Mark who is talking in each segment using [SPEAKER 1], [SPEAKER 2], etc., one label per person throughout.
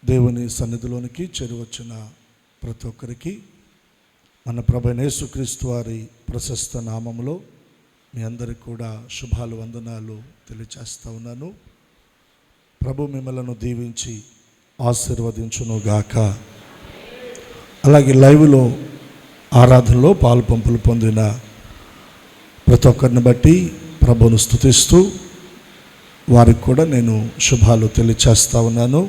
[SPEAKER 1] దేవుని సన్నిధిలోనికి చేరువచ్చిన ప్రతి ఒక్కరికి మన ప్రభువైన యేసుక్రీస్తు వారి ప్రశస్త నామములో మీ అందరికి కూడా శుభాలు వందనాలు తెలియచేస్తూ ఉన్నాను. ప్రభు మిమ్మలను దీవించి ఆశీర్వదించును గాక. అలాగే లైవ్లో ఆరాధనలో పాలు పంపులు పొందిన ప్రతి ఒక్కరిని బట్టి ప్రభువును స్తుతిస్తూ వారికి కూడా నేను శుభాలు తెలియచేస్తూ ఉన్నాను.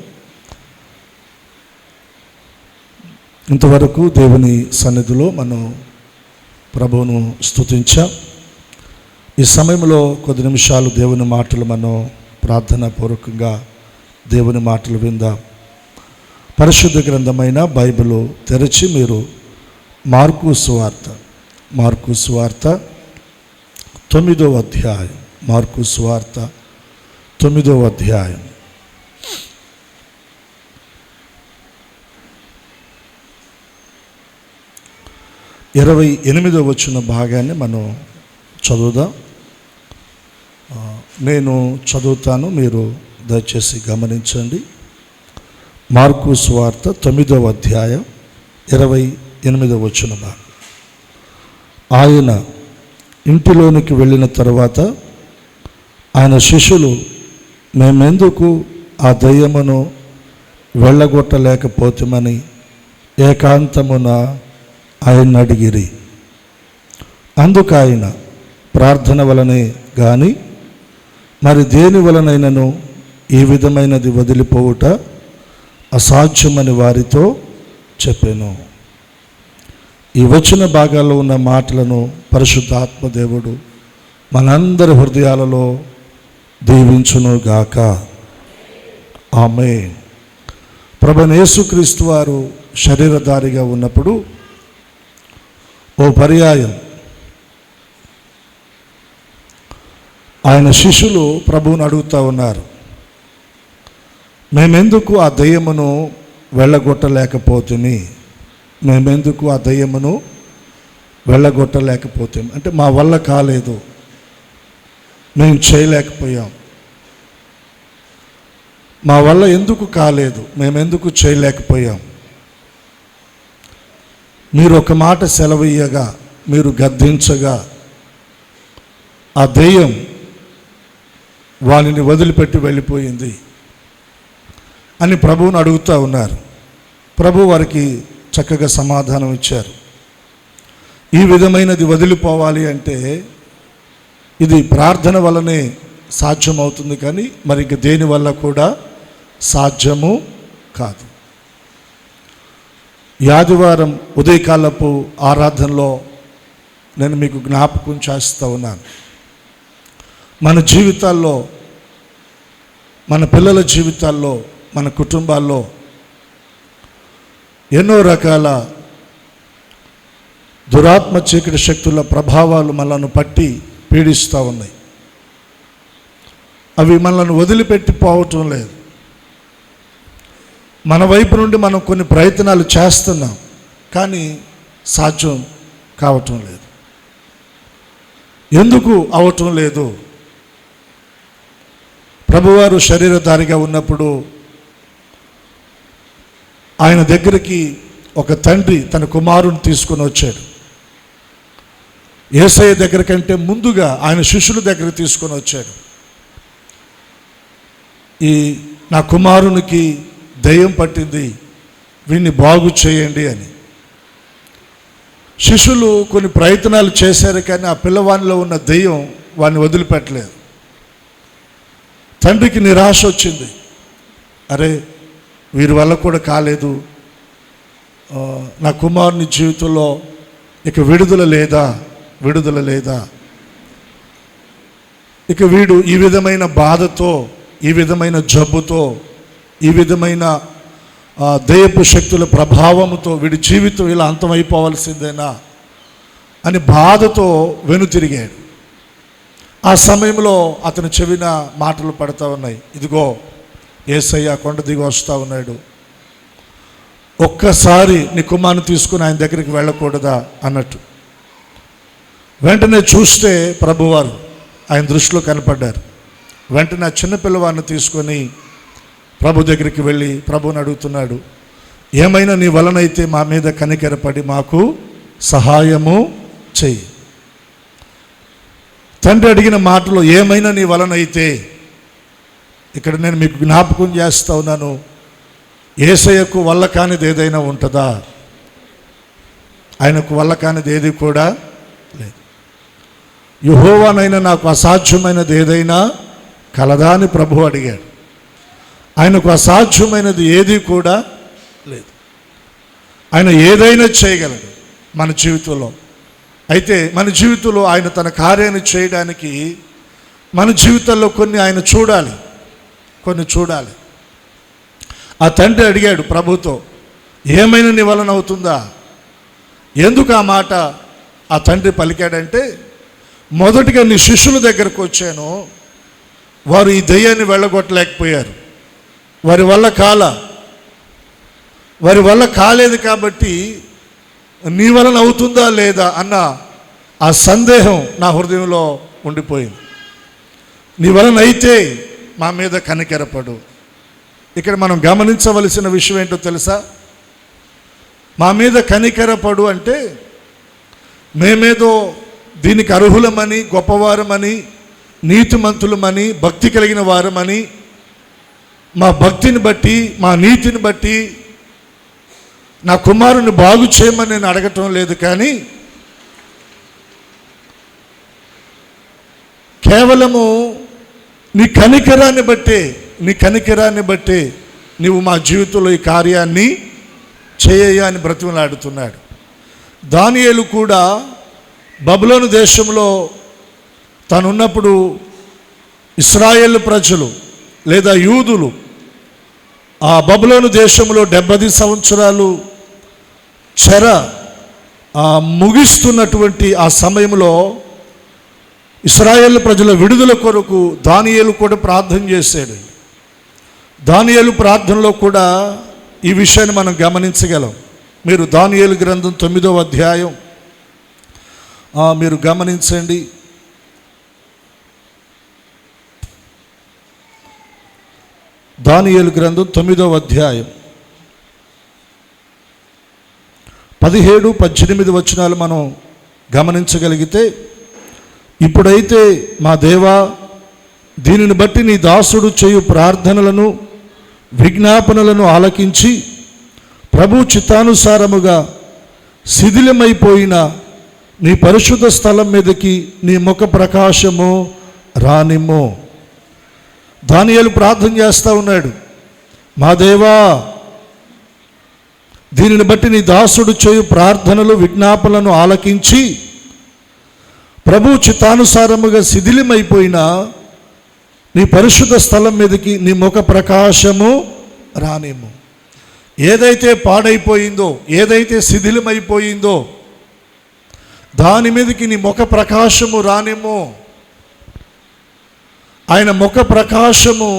[SPEAKER 1] ఇంతవరకు దేవుని సన్నిధిలో మనం ప్రభువును స్తుతించాం. ఈ సమయంలో కొద్ది నిమిషాలు దేవుని మాటలు మనం ప్రార్థనా పూర్వకంగా దేవుని మాటలు విందాం. పరిశుద్ధ గ్రంథమైన బైబిల్ తెరచి మీరు మార్కు సువార్త 9వ అధ్యాయం, మార్కు సువార్త 9వ అధ్యాయం 28వ వచన భాగాన్ని మనం చదువుదాం. నేను చదువుతాను, మీరు దయచేసి గమనించండి. మార్కు సువార్త 9వ అధ్యాయం 28వ వచన భాగం. ఆయన ఇంటిలోనికి వెళ్ళిన తర్వాత ఆయన శిష్యులు మేమెందుకు ఆ దయ్యమును వెళ్ళగొట్టలేకపోతామని ఏకాంతమున ఆయన అడిగిరి. అందుకు ఆయన ప్రార్థన వలనే కానీ మరి దేని వలనైనను ఈ విధమైనది వదిలిపోవుట అసాధ్యమని వారితో చెప్పాను. ఈ వచన భాగాల్లో ఉన్న మాటలను పరిశుద్ధాత్మ దేవుడు మనందరి హృదయాలలో దీవించును గాక. ఆమేన్. ప్రభువైన యేసుక్రీస్తు వారు శరీరధారిగా ఉన్నప్పుడు ఓ పర్యాయం ఆయన శిష్యులు ప్రభువుని అడుగుతూ ఉన్నారు, మేమెందుకు ఆ దయ్యమును వెళ్ళగొట్టలేకపోతుంది, మేమెందుకు ఆ దయ్యమును వెళ్ళగొట్టలేకపోతాం అంటే మా వల్ల కాలేదు, మేము చేయలేకపోయాం, మా వల్ల ఎందుకు కాలేదు, మేమెందుకు చేయలేకపోయాం, మీరు ఒక మాట సెలవీయగా, మీరు గద్దించగా ఆ దెయ్యం వారిని వదిలిపెట్టి వెళ్ళిపోయింది అని ప్రభువుని అడుగుతూ ఉన్నారు. ప్రభు వారికి చక్కగా సమాధానం ఇచ్చారు. ఈ విధమైనది వదిలిపోవాలి అంటే ఇది ప్రార్థన వల్లనే సాధ్యమవుతుంది, కానీ మరి ఇంక దేని వల్ల కూడా సాధ్యము కాదు. ఈ ఆదివారం ఉదయకాలపు ఆరాధనలో నేను మీకు జ్ఞాపకం చేస్తూ ఉన్నాను. మన జీవితాల్లో, మన పిల్లల జీవితాల్లో, మన కుటుంబాల్లో ఎన్నో రకాల దురాత్మ చీకటి శక్తుల ప్రభావాలు మనల్ని పట్టి పీడిస్తూ ఉన్నాయి. అవి మనల్ని వదిలిపెట్టి పోవటం లేదు. మన వైపు నుండి మనం కొన్ని ప్రయత్నాలు చేస్తున్నాం, కానీ సాధ్యం కావటం లేదు. ఎందుకు అవటం లేదు? ప్రభువారు శరీరధారిగా ఉన్నప్పుడు ఆయన దగ్గరికి ఒక తండ్రి తన కుమారుని తీసుకొని వచ్చాడు. యేసయ్య దగ్గర కంటే ముందుగా ఆయన శిష్యుల దగ్గర తీసుకొని వచ్చాడు. నా కుమారునికి దయ్యం పట్టింది, వీడిని బాగు చేయండి అని. శిష్యులు కొన్ని ప్రయత్నాలు చేశారు, కానీ ఆ పిల్లవానిలో ఉన్న దయ్యం వాడిని వదిలిపెట్టలేదు. తండ్రికి నిరాశ వచ్చింది. అరే, వీరి వల్ల కూడా కాలేదు, నా కుమారుని జీవితంలో ఇక విడుదల లేదా, ఇక వీడు ఈ విధమైన బాధతో, ఈ విధమైన జబ్బుతో, ఈ విధమైన దయ్యపు శక్తుల ప్రభావంతో వీడి జీవితం ఇలా అంతమైపోవలసిందేనా అని బాధతో వెనుతిరిగాడు. ఆ సమయంలో అతను చెవిన మాటలు పడుతూ ఉన్నాయి, ఇదిగో యేసయ్య కొండ దిగి వస్తూ ఉన్నాడు, ఒక్కసారి నీ కుమారుని తీసుకుని ఆయన దగ్గరికి వెళ్ళకూడదా అన్నట్టు. వెంటనే చూస్తే ప్రభువారు ఆయన దృష్టిలో కనపడ్డారు. వెంటనే ఆ చిన్నపిల్లవాడిని తీసుకొని ప్రభు దగ్గరికి వెళ్ళి ప్రభుని అడుగుతున్నాడు, ఏమైనా నీ వలనైతే మా మీద కనికరపడి మాకు సహాయము చెయ్యి. తండ్రి అడిగిన మాటలో ఏమైనా నీ వలనైతే, ఇక్కడ నేను మీకు జ్ఞాపకం చేస్తా ఉన్నాను, యేసయ్యకు వల్ల కానిది ఏదైనా ఉంటుందా? ఆయనకు వల్ల కానిది ఏది కూడా లేదు. యెహోవానైనా నాకు అసాధ్యమైనది ఏదైనా కలదా అని ప్రభు అడిగాడు. ఆయనకు అసాధ్యమైనది ఏది కూడా లేదు. ఆయన ఏదైనా చేయగలడు మన జీవితంలో. అయితే మన జీవితంలో ఆయన తన కార్యాన్ని చేయడానికి మన జీవితంలో కొన్ని ఆయన చూడాలి, కొన్ని చూడాలి. ఆ తండ్రి అడిగాడు ప్రభుతో, ఏమైనా నీ వలన అవుతుందా? ఎందుకు ఆ మాట ఆ తండ్రి పలికాడంటే, మొదటిగా నీ శిష్యుల దగ్గరకు వచ్చాను, వారు ఈ దెయ్యాన్ని వెళ్ళగొట్టలేకపోయారు, వారి వల్ల కాలేదు కాబట్టి నీ వలన అవుతుందా లేదా అన్న ఆ సందేహం నా హృదయంలో ఉండిపోయింది. నీ వలన అయితే మా మీద కనికరపడు. ఇక్కడ మనం గమనించవలసిన విషయం ఏంటో తెలుసా? మా మీద కనికరపడు అంటే మేమేదో దీనికి అర్హులమని, గొప్పవారమని, నీతిమంతులమని, భక్తి కలిగిన వారమని, మా భక్తిని బట్టి, మా నీతిని బట్టి నా కుమారుని బాగు చేయమని నేను అడగటం లేదు. కానీ కేవలము నీ కనికరాన్ని బట్టే నీవు మా జీవితంలో ఈ కార్యాన్ని చేయ అని బ్రతిమలాడుతున్నాడు. దానియేలు కూడా బబులోను దేశంలో తానున్నప్పుడు ఇశ్రాయేలు ప్రజలు లేదా యూదులు ఆ బబులోను దేశంలో 70 సంవత్సరాలు చెర ముగిస్తున్నటువంటి ఆ సమయంలో ఇశ్రాయేలు ప్రజల విడుదల కొరకు దానియేలు కూడా ప్రార్థన చేశాడు. దానియేలు ప్రార్థనలో కూడా ఈ విషయాన్ని మనం గమనించగలం. మీరు దానియేలు గ్రంథం 9వ అధ్యాయం మీరు గమనించండి. దానియేలు గ్రంథం 9వ అధ్యాయం 17-18 వచనాలు మనం గమనించగలిగితే, ఇప్పుడైతే మా దేవా, దీనిని బట్టి నీ దాసుడు చేయు ప్రార్థనలను విజ్ఞాపనలను ఆలకించి ప్రభు చిత్తానుసారముగా శిథిలమైపోయిన నీ పరిశుద్ధ స్థలం మీదకి నీ ముఖ ప్రకాశము రానిమ్ము. దానియేలు ప్రార్థన చేస్తూ ఉన్నాడు, మా దేవా, దీనిని బట్టి నీ దాసుడు చేయు ప్రార్థనలు విజ్ఞాపనలను ఆలకించి ప్రభు చిత్తానుసారముగా శిథిలమైపోయిన నీ పరిశుద్ధ స్థలం మీదకి నీ ముఖ ప్రకాశము రానిమ్ము. ఏదైతే పాడైపోయిందో, ఏదైతే శిథిలమైపోయిందో దాని మీదకి నీ ముఖ ప్రకాశము రానిమ్ము. ఆయన ముఖ ప్రకాశము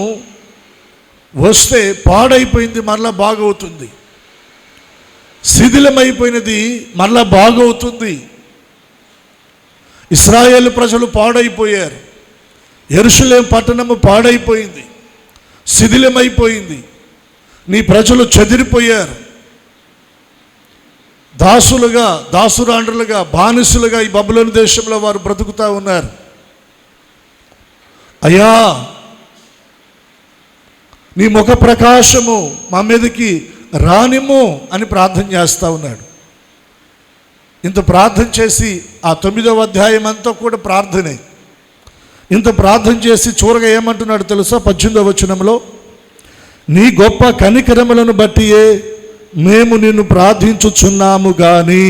[SPEAKER 1] వస్తే పాడైపోయింది మరలా బాగవుతుంది, శిథిలమైపోయినది మరలా బాగవుతుంది. ఇశ్రాయేలు ప్రజలు పాడైపోయారు, యెరూషలేము పట్టణము పాడైపోయింది, శిథిలమైపోయింది, నీ ప్రజలు చెదిరిపోయారు, దాసులుగా, దాసురాండ్రులుగా, బానిసులుగా ఈ బబులోను దేశంలో వారు బ్రతుకుతూ ఉన్నారు. అయ్యా, నీ ముఖ ప్రకాశము మా మీదకి రానిమ్ము అని ప్రార్థన చేస్తూ ఉన్నాడు. ఇంత ప్రార్థన చేసి ఆ 9వ అధ్యాయం అంతా కూడా ప్రార్థనే. ఇంత ప్రార్థన చేసి చివరగా ఏమంటున్నాడు తెలుసా? 18వ వచనంలో, నీ గొప్ప కనికరములను బట్టియే మేము నిన్ను ప్రార్థించుచున్నాము కానీ.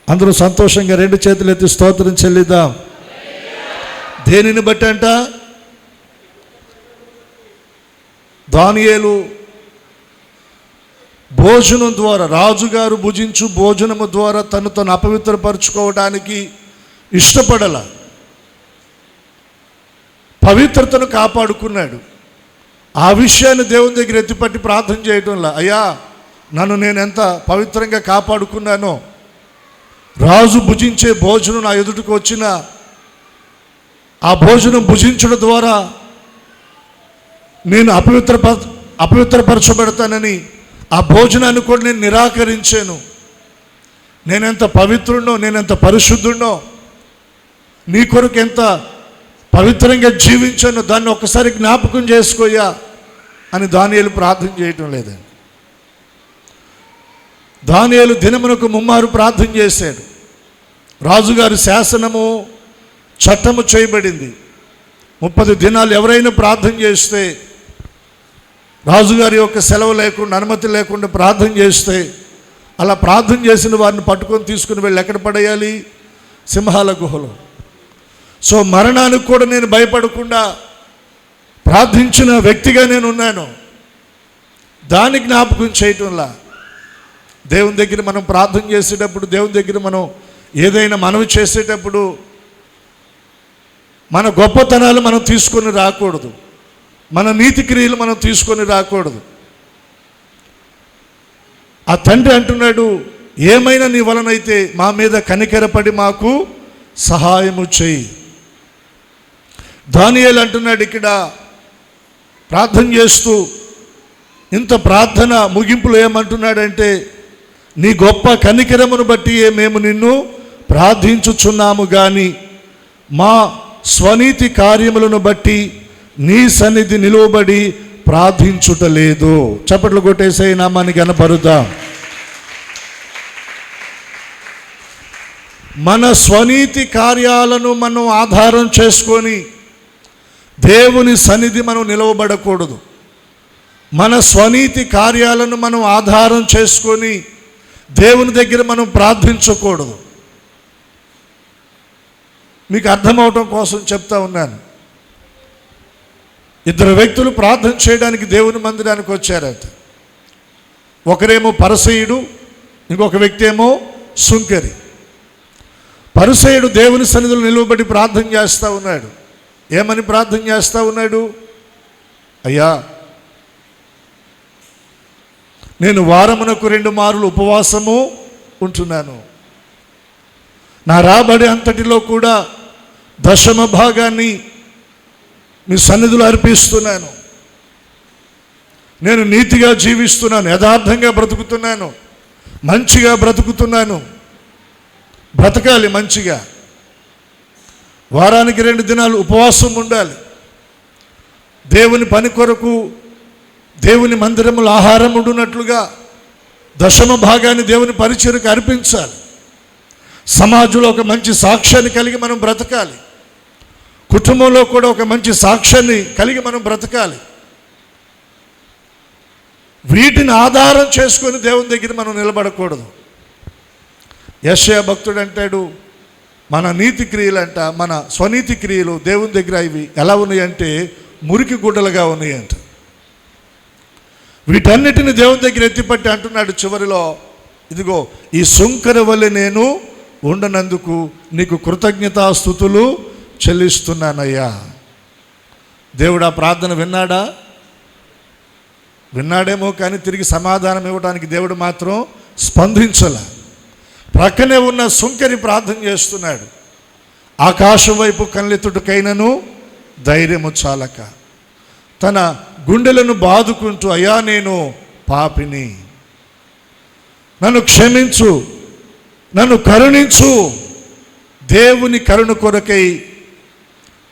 [SPEAKER 1] అందరూ సంతోషంగా 2 చేతులు ఎత్తి స్తోత్రం చెల్లిద్దాం. దేనిని బట్టి అంట? దానియేలు భోజనం ద్వారా, రాజుగారు భుజించు భోజనము ద్వారా తను అపవిత్రపరచుకోవడానికి ఇష్టపడల, పవిత్రతను కాపాడుకున్నాడు. ఆ విషయాన్ని దేవుని దగ్గర ఎత్తిపట్టి ప్రార్థన చేయడంలా, అయ్యా, నన్ను నేను ఎంత పవిత్రంగా కాపాడుకున్నానో, రాజు భుజించే భోజనం నా ఎదుటికి వచ్చిన ఆ భోజనం భుజించడం ద్వారా నేను అపవిత్రపరచబడతానని ఆ భోజనాన్ని కూడా నేను నిరాకరించాను. నేనెంత పవిత్రుడినో, నేనెంత పరిశుద్ధుడినో, నీ కొరకు ఎంత పవిత్రంగా జీవించాను, దాన్ని ఒక్కసారి జ్ఞాపకం చేసుకోయా అని దానియేలు ప్రార్థన చేయటం లేదండి. దానియేలు దినమునకు 3 మారు ప్రార్థన చేశాడు. రాజుగారి శాసనము, చట్టము చేయబడింది. 30 దినాలు ఎవరైనా ప్రార్థన చేస్తే, రాజుగారి యొక్క సెలవు లేకుండా, అనుమతి లేకుండా ప్రార్థన చేస్తే, అలా ప్రార్థన చేసిన వారిని పట్టుకొని తీసుకుని వెళ్ళి ఎక్కడ పడేయాలి? సింహాల గుహలో. సో మరణానికి కూడా నేను భయపడకుండా ప్రార్థించిన వ్యక్తిగా నేను ఉన్నాను. దాన్ని జ్ఞాపకం చేయటంలా దేవుని దగ్గర మనం ప్రార్థన చేసేటప్పుడు, దేవుని దగ్గర మనం ఏదైనా మనవి చేసేటప్పుడు మన గొప్పతనాలు మనం తీసుకొని రాకూడదు, మన నీతి క్రియలు మనం తీసుకొని రాకూడదు. ఆ తండ్రి అంటున్నాడు, ఏమైనా నీ వలనైతే మా మీద కనికరపడి మాకు సహాయము చేయి. దానియేలు అంటున్నాడు ఇక్కడ ప్రార్థన చేస్తూ, ఇంత ప్రార్థన ముగింపులో ఏమంటున్నాడంటే, నీ గొప్ప కనికరమును బట్టి మేము నిన్ను ప్రార్థించుచున్నాము కానీ మా స్వనీతి కార్యములను బట్టి నీ సన్నిధి నిలువబడి ప్రార్థించుటలేదు. చప్పట్లు కొట్టేసే నామాన్ని కనపరుద్దాం. మన స్వనీతి కార్యాలను మనం ఆధారం చేసుకొని దేవుని సన్నిధి మనం నిలవబడకూడదు. మన స్వనీతి కార్యాలను మనం ఆధారం చేసుకొని దేవుని దగ్గర మనం ప్రార్థించకూడదు. మీకు అర్థమవటం కోసం చెప్తా ఉన్నాను. 2 వ్యక్తులు ప్రార్థన చేయడానికి దేవుని మందిరానికి వచ్చారట. ఒకరేమో పరిసయ్యుడు, ఇంకొక వ్యక్తి ఏమో సుంకరి. పరిసయ్యుడు దేవుని సన్నిధిలో నిలువబడి ప్రార్థన చేస్తూ ఉన్నాడు. ఏమని ప్రార్థన చేస్తూ ఉన్నాడు? అయ్యా, నేను వారమునకు 2 మారులు ఉపవాసము ఉంటున్నాను. నా రాబడి అంతటిలో కూడా 10వ భాగాన్ని మీ సన్నిధిలో అర్పిస్తున్నాను. నేను నీతిగా జీవిస్తున్నాను, యథార్థంగా బ్రతుకుతున్నాను, మంచిగా బ్రతుకుతున్నాను. బ్రతకాలి మంచిగా. వారానికి 2 దినాలు ఉపవాసం ఉండాలి. దేవుని పని కొరకు దేవుని మందిరములో ఆహారం ఉండునట్లుగా 10వ భాగాన్ని దేవుని పరిచర్యకు అర్పించాలి. సమాజంలో ఒక మంచి సాక్ష్యాన్ని కలిగి మనం బ్రతకాలి. కుటుంబంలో కూడా ఒక మంచి సాక్ష్యాన్ని కలిగి మనం బ్రతకాలి. వీటిని ఆధారం చేసుకొని దేవుని దగ్గర మనం నిలబడకూడదు. యెషయా భక్తుడు అంటాడు, మన నీతి క్రియలంట, మన స్వనీతి క్రియలు దేవుని దగ్గర ఇవి ఎలా ఉన్నాయంటే మురికి గుడ్డలుగా ఉన్నాయంట. వీటన్నిటిని దేవుని దగ్గర ఎత్తిపట్టి అంటున్నాడు చివరిలో, ఇదిగో ఈ సుంకర వలె నేను ఉండనందుకు నీకు కృతజ్ఞతాస్తుతులు చెల్లిస్తున్నానయ్యా. దేవుడు ఆ ప్రార్థన విన్నాడా? విన్నాడేమో, కానీ తిరిగి సమాధానం ఇవ్వడానికి దేవుడు మాత్రం స్పందించలే. ప్రక్కనే ఉన్న సుంకరి ప్రార్థన చేస్తున్నాడు. ఆకాశం వైపు కళ్ళెత్తుటకైనను ధైర్యము చాలక తన గుండెలను బాదుకుంటూ, అయ్యా నేను పాపిని, నన్ను క్షమించు, నన్ను కరుణించు. దేవుని కరుణ కొరకై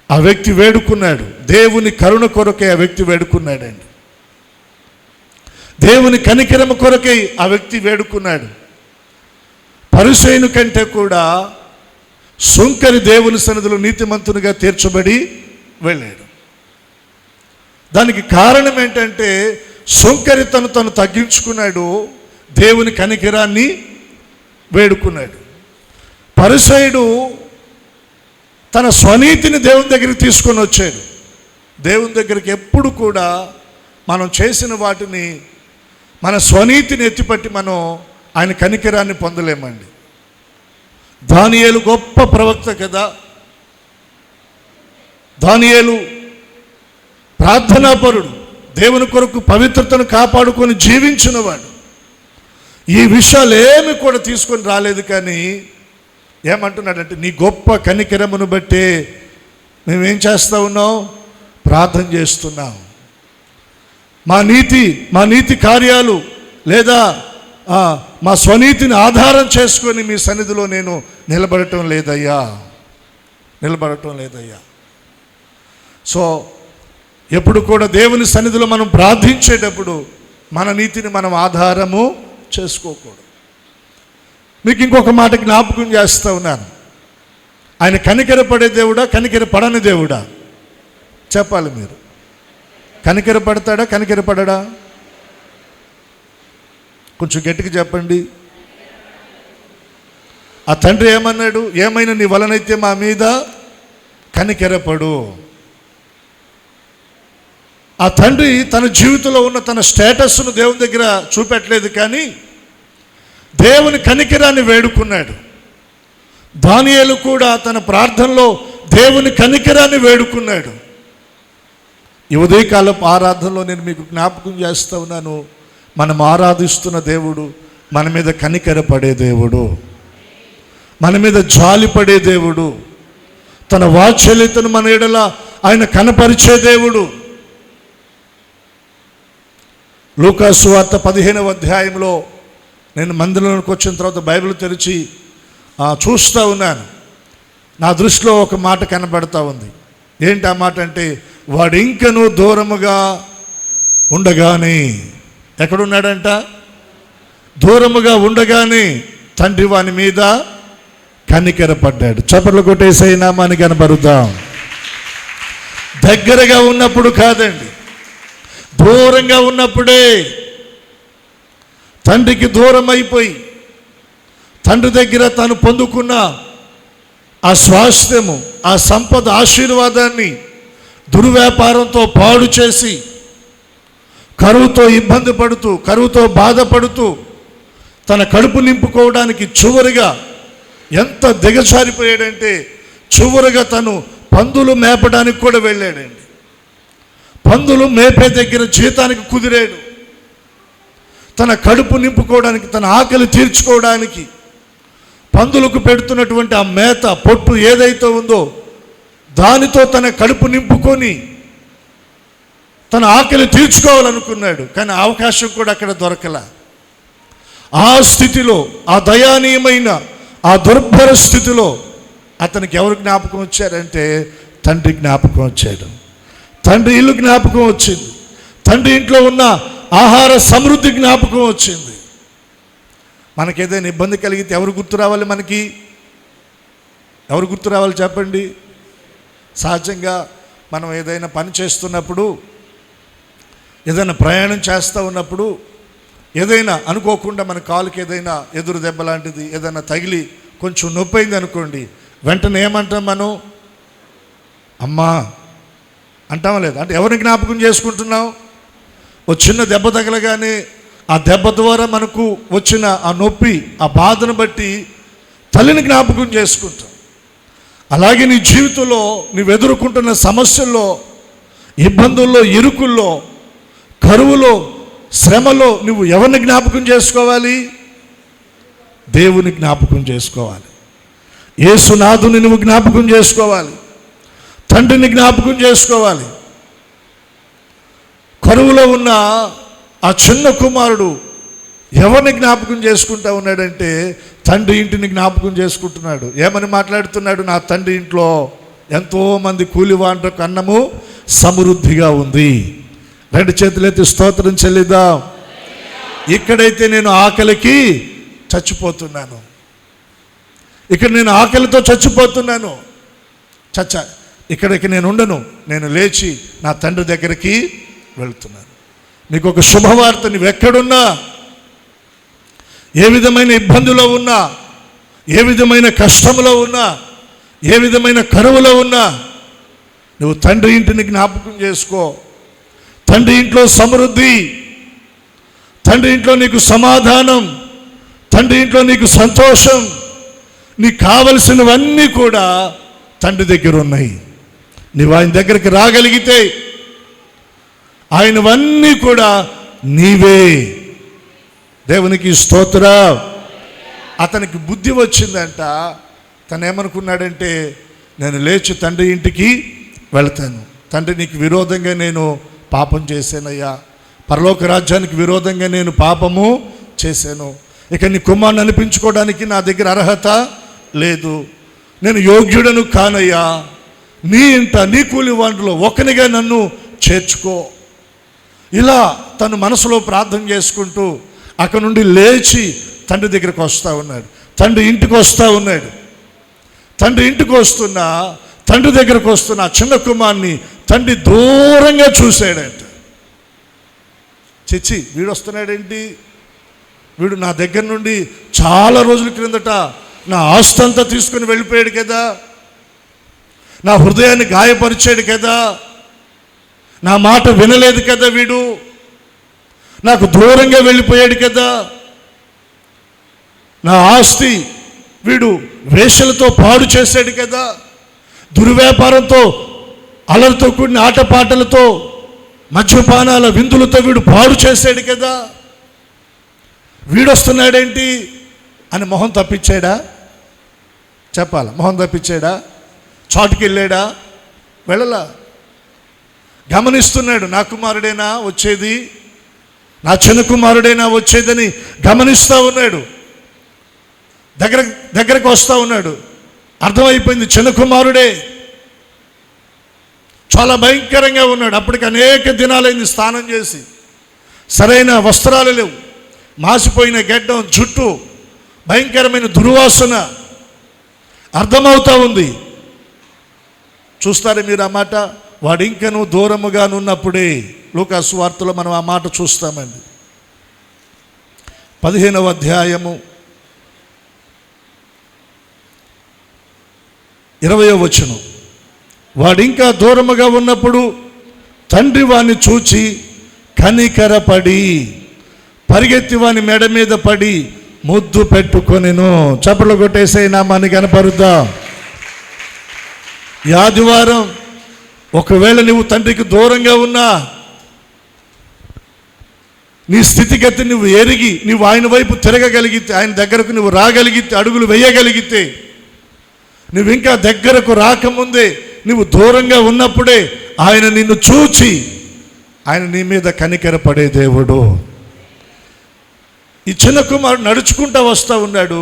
[SPEAKER 1] ఆ వ్యక్తి వేడుకున్నాడు. దేవుని కరుణ కొరకై ఆ వ్యక్తి వేడుకున్నాడండి. దేవుని కనికరము కొరకై ఆ వ్యక్తి వేడుకున్నాడు. పరిసయ్యుని కంటే కూడా సుంకరి దేవుని సన్నిధిలో నీతిమంతునిగా తీర్చబడి వెళ్ళాడు. దానికి కారణం ఏంటంటే సుంకరి తను తగ్గించుకున్నాడు, దేవుని కనికరాన్ని వేడుకున్నాడు. పరిసయ్యుడు తన స్వనీతిని దేవుని దగ్గరికి తీసుకొని వచ్చాడు. దేవుని దగ్గరికి ఎప్పుడు కూడా మనం చేసిన వాటిని, మన స్వనీతిని ఎత్తిపట్టి మనం ఆయన కనికరాన్ని పొందలేమండి. దానియేలు గొప్ప ప్రవక్త కదా. దానియేలు ప్రార్థనాపరుడు, దేవుని కొరకు పవిత్రతను కాపాడుకొని జీవించినవాడు. ఈ విషయాలు ఏమి కూడా తీసుకొని రాలేదు. కానీ ఏమంటున్నాడంటే, నీ గొప్ప కనికరమును బట్టే మేమేం చేస్తూ ఉన్నాం? ప్రార్థన చేస్తున్నాం. మా నీతి కార్యాలు లేదా మా స్వనీతిని ఆధారం చేసుకొని మీ సన్నిధిలో నేను నిలబడటం లేదయ్యా. సో ఎప్పుడు కూడా దేవుని సన్నిధిలో మనం ప్రార్థించేటప్పుడు మన నీతిని మనం ఆధారము చేసుకోకూడదు. మీకు ఇంకొక మాట జ్ఞాపకం చేస్తూ ఉన్నాను. ఆయన కనికరపడే దేవుడా, కనికరపడని దేవుడా? చెప్పాలి మీరు. కనికరపడతాడా, కనికరపడడా? కొంచెం గట్టిగా చెప్పండి. ఆ తండ్రి ఏమన్నాడు? ఏమైనా నీ వలనైతే మా మీద కనికరపడు. ఆ తండ్రి తన జీవితంలో ఉన్న తన స్టేటస్ను దేవుని దగ్గర చూపెట్టలేదు, కానీ దేవుని కనికరాన్ని వేడుకున్నాడు. దానియేలు కూడా తన ప్రార్థనలో దేవుని కనికరాన్ని వేడుకున్నాడు. ఈ ఉదయకాలపు ఆరాధనలో నేను మీకు జ్ఞాపకం చేస్తూ ఉన్నాను, మనం ఆరాధిస్తున్న దేవుడు మన మీద కనికరపడే దేవుడు, మన మీద జాలిపడే దేవుడు, తన వాత్సల్యతను మన ఎడల ఆయన కనపరిచే దేవుడు. లూకాసు సువార్త 15వ అధ్యాయంలో నేను మందిరంలోకి వచ్చిన తర్వాత బైబిల్ తెరిచి చూస్తూ ఉన్నాను. నా దృష్టిలో ఒక మాట కనబడతా ఉంది. ఏంటి ఆ మాట అంటే, వాడు ఇంకనూ దూరముగా ఉండగానే, ఎక్కడున్నాడంట? దూరముగా ఉండగానే తండ్రి వాని మీద కనికరపడ్డాడు. చప్పట్లు కొట్టేసే నామాన్ని కనబరుద్దాం. దగ్గరగా ఉన్నప్పుడు కాదండి, దూరంగా ఉన్నప్పుడే. తండ్రికి దూరం అయిపోయి తండ్రి దగ్గర తను పొందుకున్న ఆ స్వాస్థ్యము, ఆ సంపద, ఆశీర్వాదాన్ని దుర్వ్యాపారంతో పాడు చేసి, కరువుతో ఇబ్బంది పడుతూ, కరువుతో బాధపడుతూ, తన కడుపు నింపుకోవడానికి చివరిగా ఎంత దిగజారిపోయాడంటే, చివరిగా తను పందులు మేపడానికి కూడా వెళ్ళాడండి. పందులు మేపే దగ్గర జీతానికి కుదిరాడు. తన కడుపు నింపుకోవడానికి, తన ఆకలి తీర్చుకోవడానికి పందులకు పెడుతున్నటువంటి ఆ మేత పొట్టు ఏదైతే ఉందో దానితో తన కడుపు నింపుకొని తన ఆకలి తీర్చుకోవాలనుకున్నాడు. కానీ అవకాశం కూడా అక్కడ దొరకల. ఆ స్థితిలో, ఆ దయానీయమైన ఆ దుర్భర స్థితిలో అతనికి ఎవరు జ్ఞాపకం వచ్చారంటే, తండ్రి జ్ఞాపకం వచ్చాడు. తండ్రి ఇల్లు జ్ఞాపకం వచ్చింది. తండ్రి ఇంట్లో ఉన్న ఆహార సమృద్ధి జ్ఞాపకం వచ్చింది. మనకేదైనా ఇబ్బంది కలిగితే ఎవరు గుర్తు రావాలి? మనకి ఎవరు గుర్తు రావాలి చెప్పండి? సహజంగా మనం ఏదైనా పని చేస్తున్నప్పుడు, ఏదైనా ప్రయాణం చేస్తూ ఉన్నప్పుడు, ఏదైనా అనుకోకుండా మన కాలుకి ఏదైనా ఎదురు దెబ్బ లాంటిది ఏదైనా తగిలి కొంచెం నొప్పి అయింది అనుకోండి, వెంటనే ఏమంటాం మనం? అమ్మా అంటామా లేదా? అంటే ఎవరిని జ్ఞాపకం చేసుకుంటున్నాం? ఓ చిన్న దెబ్బ తగలగానే ఆ దెబ్బ ద్వారా మనకు వచ్చిన ఆ నొప్పి, ఆ బాధను బట్టి తల్లిని జ్ఞాపకం చేసుకుంటాం. అలాగే నీ జీవితంలో నువ్వు ఎదుర్కొంటున్న సమస్యల్లో, ఇబ్బందుల్లో, ఇరుకుల్లో, కరువులో, శ్రమలో నువ్వు ఎవరిని జ్ఞాపకం చేసుకోవాలి? దేవుని జ్ఞాపకం చేసుకోవాలి. యేసునాథుని నువ్వు జ్ఞాపకం చేసుకోవాలి. తండ్రిని జ్ఞాపకం చేసుకోవాలి. కరువులో ఉన్న ఆ చిన్న కుమారుడు ఎవరిని జ్ఞాపకం చేసుకుంటా ఉన్నాడంటే, తండ్రి ఇంటిని జ్ఞాపకం చేసుకుంటున్నాడు. ఏమని మాట్లాడుతున్నాడు? నా తండ్రి ఇంట్లో ఎంతోమంది కూలివాండ్రకు అన్నము సమృద్ధిగా ఉంది. రెండు చేతులైతే స్తోత్రం చెల్లిద్దాం. ఇక్కడైతే నేను ఆకలికి చచ్చిపోతున్నాను, ఇక్కడ నేను ఆకలితో చచ్చిపోతున్నాను. ఇక్కడికి నేను ఉండను, నేను లేచి నా తండ్రి దగ్గరికి వెళ్తున్నాను. నీకు ఒక శుభవార్త. నువ్వు ఎక్కడున్నా, ఏ విధమైన ఇబ్బందులో ఉన్నా, ఏ విధమైన కష్టంలో ఉన్నా, ఏ విధమైన కరువులో ఉన్నా, నువ్వు తండ్రి ఇంటిని జ్ఞాపకం చేసుకో. తండ్రి ఇంట్లో సమృద్ధి, తండ్రి ఇంట్లో నీకు సమాధానం, తండ్రి ఇంట్లో నీకు సంతోషం, నీకు కావలసినవన్నీ కూడా తండ్రి దగ్గర ఉన్నాయి. నువ్వు ఆయన దగ్గరికి రాగలిగితే ఆయనవన్నీ కూడా నీవే. దేవునికి స్తోత్రం. అతనికి బుద్ధి వచ్చిందంట. తను ఏమనుకున్నాడంటే, నేను లేచి తండ్రి ఇంటికి వెళ్తాను. తండ్రి నీకు విరోధంగా నేను పాపం చేశానయ్యా, పరలోక రాజ్యానికి విరోధంగా నేను పాపము చేశాను, ఇక నీ కుమారుని అనిపించుకోవడానికి నా దగ్గర అర్హత లేదు, నేను యోగ్యుడను కానయ్యా, నీ ఇంట నీ కూలి వాటిలో ఒకనిగా నన్ను చేర్చుకో. ఇలా తను మనసులో ప్రార్థన చేసుకుంటూ అక్కడ నుండి లేచి తండ్రి దగ్గరికి వస్తూ ఉన్నాడు. తండ్రి ఇంటికి వస్తూ ఉన్నాడు. తండ్రి ఇంటికి వస్తున్నా, తండ్రి దగ్గరకు వస్తున్న చిన్న కుమార్ని తండ్రి దూరంగా చూశాడంట. చిచ్చి, వీడు వస్తున్నాడేంటి, వీడు నా దగ్గర నుండి చాలా రోజుల క్రిందట నా ఆస్తి అంతా తీసుకుని వెళ్ళిపోయాడు కదా, నా హృదయాన్ని గాయపరిచాడు కదా, నా మాట వినలేదు కదా, వీడు నాకు దూరంగా వెళ్ళిపోయాడు కదా, నా ఆస్తి వీడు వేశ్యలతో పాడు చేశాడు కదా, దుర్వ్యాపారంతో అలరితో కూడిన ఆటపాటలతో మద్యపానాల విందులతో వీడు పాడు చేశాడు కదా, వీడొస్తున్నాడేంటి అని మొహం తప్పించాడా? చెప్పాల, మొహం తప్పించాడా? చాటుకి వెళ్ళాడా? వెళ్ళలా. గమనిస్తున్నాడు, నా కుమారుడేనా వచ్చేది, నా చిన్న కుమారుడేనా వచ్చేదని గమనిస్తూ ఉన్నాడు. దగ్గరకు వస్తూ ఉన్నాడు. అర్థమైపోయింది చిన్న కుమారుడే. చాలా భయంకరంగా ఉన్నాడు. అప్పటికి అనేక దినాలైంది స్నానం చేసి, సరైన వస్త్రాలు లేవు, మాసిపోయిన గడ్డం, జుట్టు, భయంకరమైన దుర్వాసన అర్థమవుతూ ఉంది. చూస్తారా మీరు ఆ మాట? వాడు ఇంకను దూరముగా ఉన్నప్పుడే, లూకా సువార్తలో మనం ఆ మాట చూస్తామండి. 15వ అధ్యాయము 20వ వచనం. వాడింకా దూరముగా ఉన్నప్పుడు తండ్రి వాణ్ణి చూచి కనికరపడి పరిగెత్తి వాని మెడ మీద పడి ముద్దు పెట్టుకొనెను. చప్పట్లు కొట్టేసే నామాన్ని కనపరుద్దా. ఈ ఆదివారం ఒకవేళ నువ్వు తండ్రికి దూరంగా ఉన్నా, నీ స్థితిగతి నువ్వు ఎరిగి నువ్వు ఆయన వైపు తిరగగలిగితే, ఆయన దగ్గరకు నువ్వు రాగలిగితే, అడుగులు వేయగలిగితే, నువ్వు ఇంకా దగ్గరకు రాకముందే నువ్వు దూరంగా ఉన్నప్పుడే ఆయన నిన్ను చూచి ఆయన నీ మీద కనికరపడే దేవుడు. ఈ చిన్న కుమారుడు నడుచుకుంటూ వస్తూ ఉన్నాడు.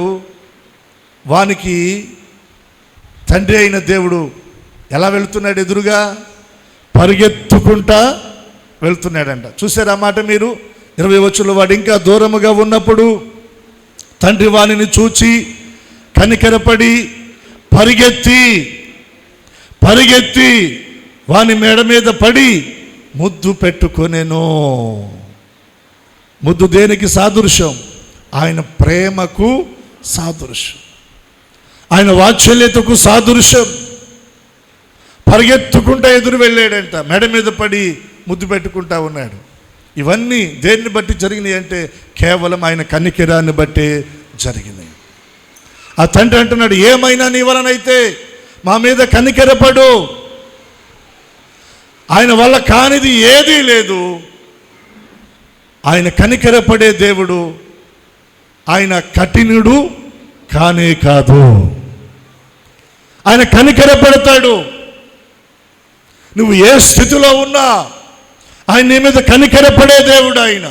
[SPEAKER 1] వానికి తండ్రి అయిన దేవుడు ఎలా వెళుతున్నాడు? ఎదురుగా పరిగెత్తుకుంటా వెళ్తున్నాడంట. చూసారా మాట మీరు? 20వ వచనంలో వాడు ఇంకా దూరముగా ఉన్నప్పుడు తండ్రి వానిని చూచి కనికరపడి పరిగెత్తి వాని మెడ మీద పడి ముద్దు పెట్టుకొనెను. ముద్దు దేనికి సాదృశ్యం? ఆయన ప్రేమకు సాదృశ్యం, ఆయన వాత్సల్యతకు సాదృశ్యం. పరిగెత్తుకుంటా ఎదురు వెళ్ళాడంట, మెడ మీద పడి ముద్దు పెట్టుకుంటా ఉన్నాడు. ఇవన్నీ దేన్ని బట్టి జరిగినాయి అంటే కేవలం ఆయన కనికరాన్ని బట్టే జరిగినాయి. ఆ తండ్రి అంటున్నాడు, ఏమైనా నీ వలనైతే మా మీద కనికరపడు. ఆయన వల్ల కానిది ఏదీ లేదు. ఆయన కనికరపడే దేవుడు. ఆయన కఠినుడు కానే కాదు. ఆయన కనికరపడతాడు. నువ్వు ఏ స్థితిలో ఉన్నా ఆయన నీ మీద కనికరపడే దేవుడు ఆయన.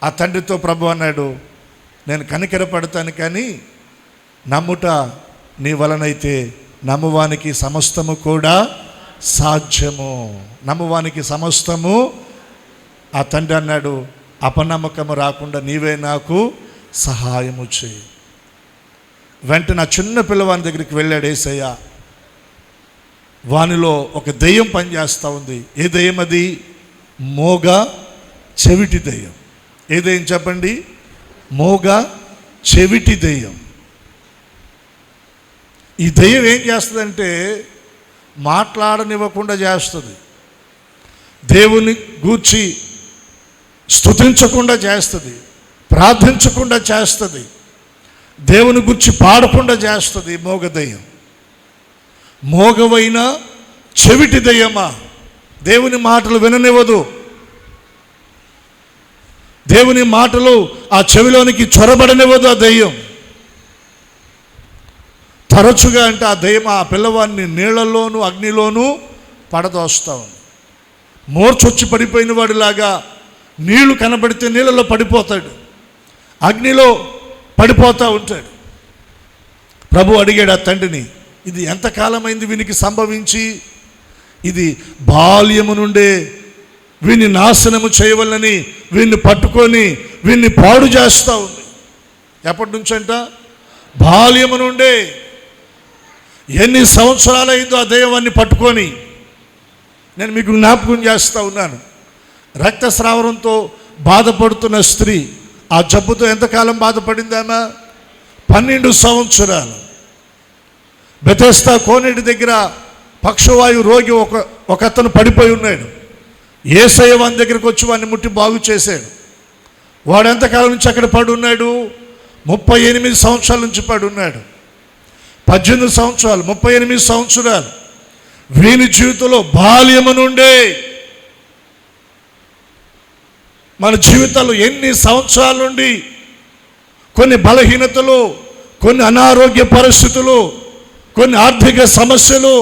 [SPEAKER 1] ఆ తండ్రితో ప్రభు అన్నాడు, నేను కనికరపడతాను, కానీ నమ్ముట నీ వలనైతే నమ్మువానికి సమస్తము కూడా సాధ్యము. నమ్మువానికి సమస్తము. ఆ తండ్రి అన్నాడు, అపనమ్మకము రాకుండా నీవే నాకు సహాయము చేయి. వెంటనే ఆ చిన్న పిల్లవాని దగ్గరికి వెళ్ళాడు యేసయ్య. వానిలో ఒక దెయ్యం పనిచేస్తూ ఉంది. ఏ దెయ్యం అది? మోగ చెవిటి దెయ్యం. ఏ దెయ్యం చెప్పండి? మోగ చెవిటి దెయ్యం. ఈ దెయ్యం ఏం చేస్తుందంటే మాట్లాడనివ్వకుండా చేస్తుంది, దేవుని గూర్చి స్తుతించకుండా చేస్తుంది, ప్రార్థించకుండా చేస్తుంది, దేవుని గూర్చి పాడకుండా చేస్తుంది. మోగ దెయ్యం. మోగవైన చెవిటి దెయ్యమా, దేవుని మాటలు విననివ్వదు. దేవుని మాటలు ఆ చెవిలోనికి చొరబడనివ్వదు ఆ దెయ్యం. తరచుగా అంటే ఆ దెయ్యం ఆ పిల్లవాడిని నీళ్లలోనూ అగ్నిలోనూ పడదోస్తూ ఉంది. మూర్చొచ్చి పడిపోయిన వాడిలాగా నీళ్లు కనబడితే నీళ్ళలో పడిపోతాడు, అగ్నిలో పడిపోతూ ఉంటాడు. ప్రభు అడిగాడు ఆ తండ్రిని, ఇది ఎంతకాలమైంది వీనికి సంభవించి? ఇది బాల్యము నుండే వీని నాశనము చేయవలని వీన్ని పట్టుకొని వీన్ని పాడు చేస్తూ ఉంది. ఎప్పటి నుంచంట? బాల్యము నుండే. ఎన్ని సంవత్సరాలైందో ఆ దైవాన్ని పట్టుకొని. నేను మీకు జ్ఞాపకం చేస్తూ ఉన్నాను, రక్తస్రావరంతో బాధపడుతున్న స్త్రీ ఆ జబ్బుతో ఎంతకాలం బాధపడిందామా? 12 సంవత్సరాలు. బెతెస్దా కోనేటి దగ్గర పక్షవాయు రోగి ఒక అతను పడిపోయి ఉన్నాడు. యేసయ్య వాని దగ్గరికి వచ్చి వాడిని ముట్టి బాగు చేశాడు. వాడు ఎంతకాలం నుంచి అక్కడ పడి ఉన్నాడు? 38 సంవత్సరాల నుంచి పడి ఉన్నాడు. 18 సంవత్సరాలు, 38 సంవత్సరాలు. వీని జీవితంలో బాల్యము నుండే. మన జీవితాల్లో ఎన్ని సంవత్సరాల నుండి కొన్ని బలహీనతలు, కొన్ని అనారోగ్య పరిస్థితులు, కొన్ని ఆర్థిక సమస్యలు,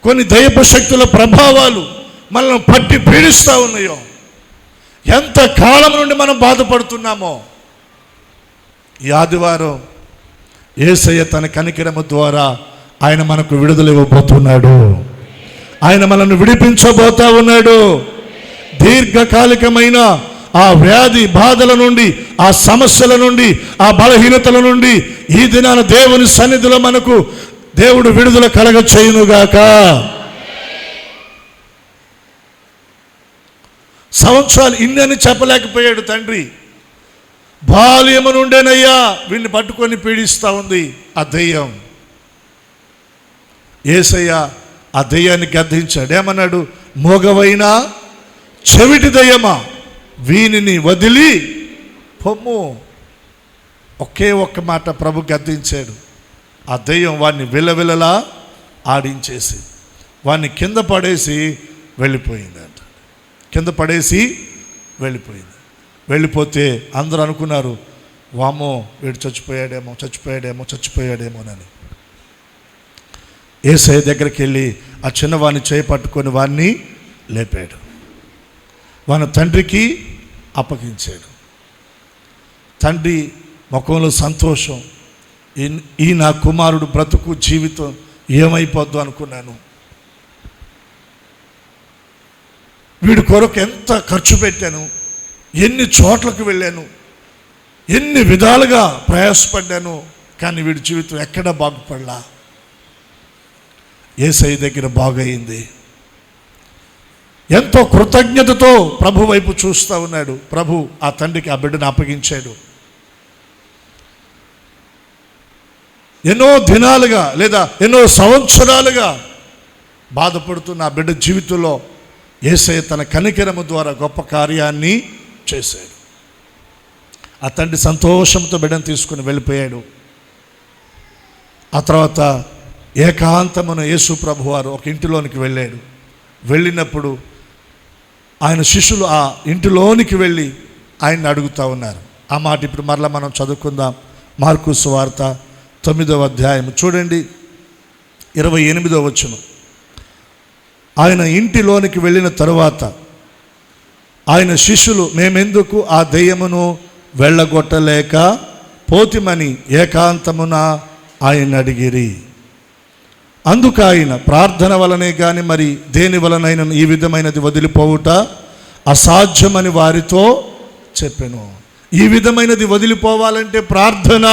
[SPEAKER 1] కొన్ని దైవ శక్తుల ప్రభావాలు మనల్ని పట్టి పీడిస్తూ ఉన్నాయో, ఎంత కాలం నుండి మనం బాధపడుతున్నామో. ఈ ఆదివారం యేసయ్య తన కనికరము ద్వారా ఆయన మనకు విడుదల ఇవ్వబోతున్నాడు. ఆయన మనల్ని విడిపించబోతా ఉన్నాడు. దీర్ఘకాలికమైన ఆ వ్యాధి బాధల నుండి, ఆ సమస్యల నుండి, ఆ బలహీనతల నుండి ఈ దినాన దేవుని సన్నిధిలో మనకు దేవుడు విడుదల కలగ చేయునుగాక. సంవత్సరాలు ఇన్నని చెప్పలేకపోయాడు తండ్రి. బాల్యము నుండేనయ్యా వీడిని పట్టుకొని పీడిస్తూ ఉంది ఆ దెయ్యం. యేసయ్య ఆ దెయ్యాన్ని గద్దించాడు. ఏమన్నాడు? మోగవైన చెవిటి దెయ్యమా, వీనిని వదిలి పొమ్ము. ఒకే ఒక్క మాట ప్రభు గద్దించాడు. ఆ దెయ్యం వాడిని విలవిలలా ఆడించేసి వాడిని కింద పడేసి వెళ్ళిపోయింది అంట. కింద పడేసి వెళ్ళిపోయింది. వెళ్ళిపోతే అందరూ అనుకున్నారు, వామో వీడు చచ్చిపోయాడేమోనని. యేసయ్య దగ్గరికి వెళ్ళి ఆ చిన్నవాడిని చేపట్టుకొని వాడిని లేపాడు. వాని తండ్రికి అప్పగించాడు. తండ్రి ముఖంలో సంతోషం. ఈ నా కుమారుడు బ్రతుకు జీవితం ఏమైపోద్దు అనుకున్నాను. వీడి కొరకు ఎంత ఖర్చు పెట్టాను, ఎన్ని చోట్లకు వెళ్ళాను, ఎన్ని విధాలుగా ప్రయాసపడ్డాను, కానీ వీడి జీవితం ఎక్కడా బాగుపడలా. యేసయ్య దగ్గర బాగయింది. ఎంతో కృతజ్ఞతతో ప్రభు వైపు చూస్తూ ఉన్నాడు. ప్రభు ఆ తండ్రికి ఆ బిడ్డను అప్పగించాడు. ఎన్నో దినాలుగా లేదా ఎన్నో సంవత్సరాలుగా బాధపడుతున్న ఆ బిడ్డ జీవితంలో యేసయ్య తన కనికరము ద్వారా గొప్ప కార్యాన్ని చేశాడు. ఆ తండ్రి సంతోషంతో బిడ్డను తీసుకుని వెళ్ళిపోయాడు. ఆ తర్వాత ఏకాంతమున యేసు ప్రభు వారు ఒక ఇంటిలోనికి వెళ్ళాడు. వెళ్ళినప్పుడు ఆయన శిష్యులు ఆ ఇంటిలోనికి వెళ్ళి ఆయన్ని అడుగుతూ ఉన్నారు. ఆ మాట ఇప్పుడు మరలా మనం చదువుకుందాం. మార్కు సువార్త 9వ అధ్యాయం చూడండి, 28వ వచనం. ఆయన ఇంటిలోనికి వెళ్ళిన తరువాత ఆయన శిష్యులు, మేమెందుకు ఆ దెయ్యమును వెళ్ళగొట్టలేక పోతిమని ఏకాంతమున ఆయన అడిగిరి. అందుకు ఆయన, ప్రార్థన వలనే కానీ మరి దేని వలనైనా ఈ విధమైనది వదిలిపోవుట అసాధ్యమని వారితో చెప్పెను. ఈ విధమైనది వదిలిపోవాలంటే ప్రార్థన.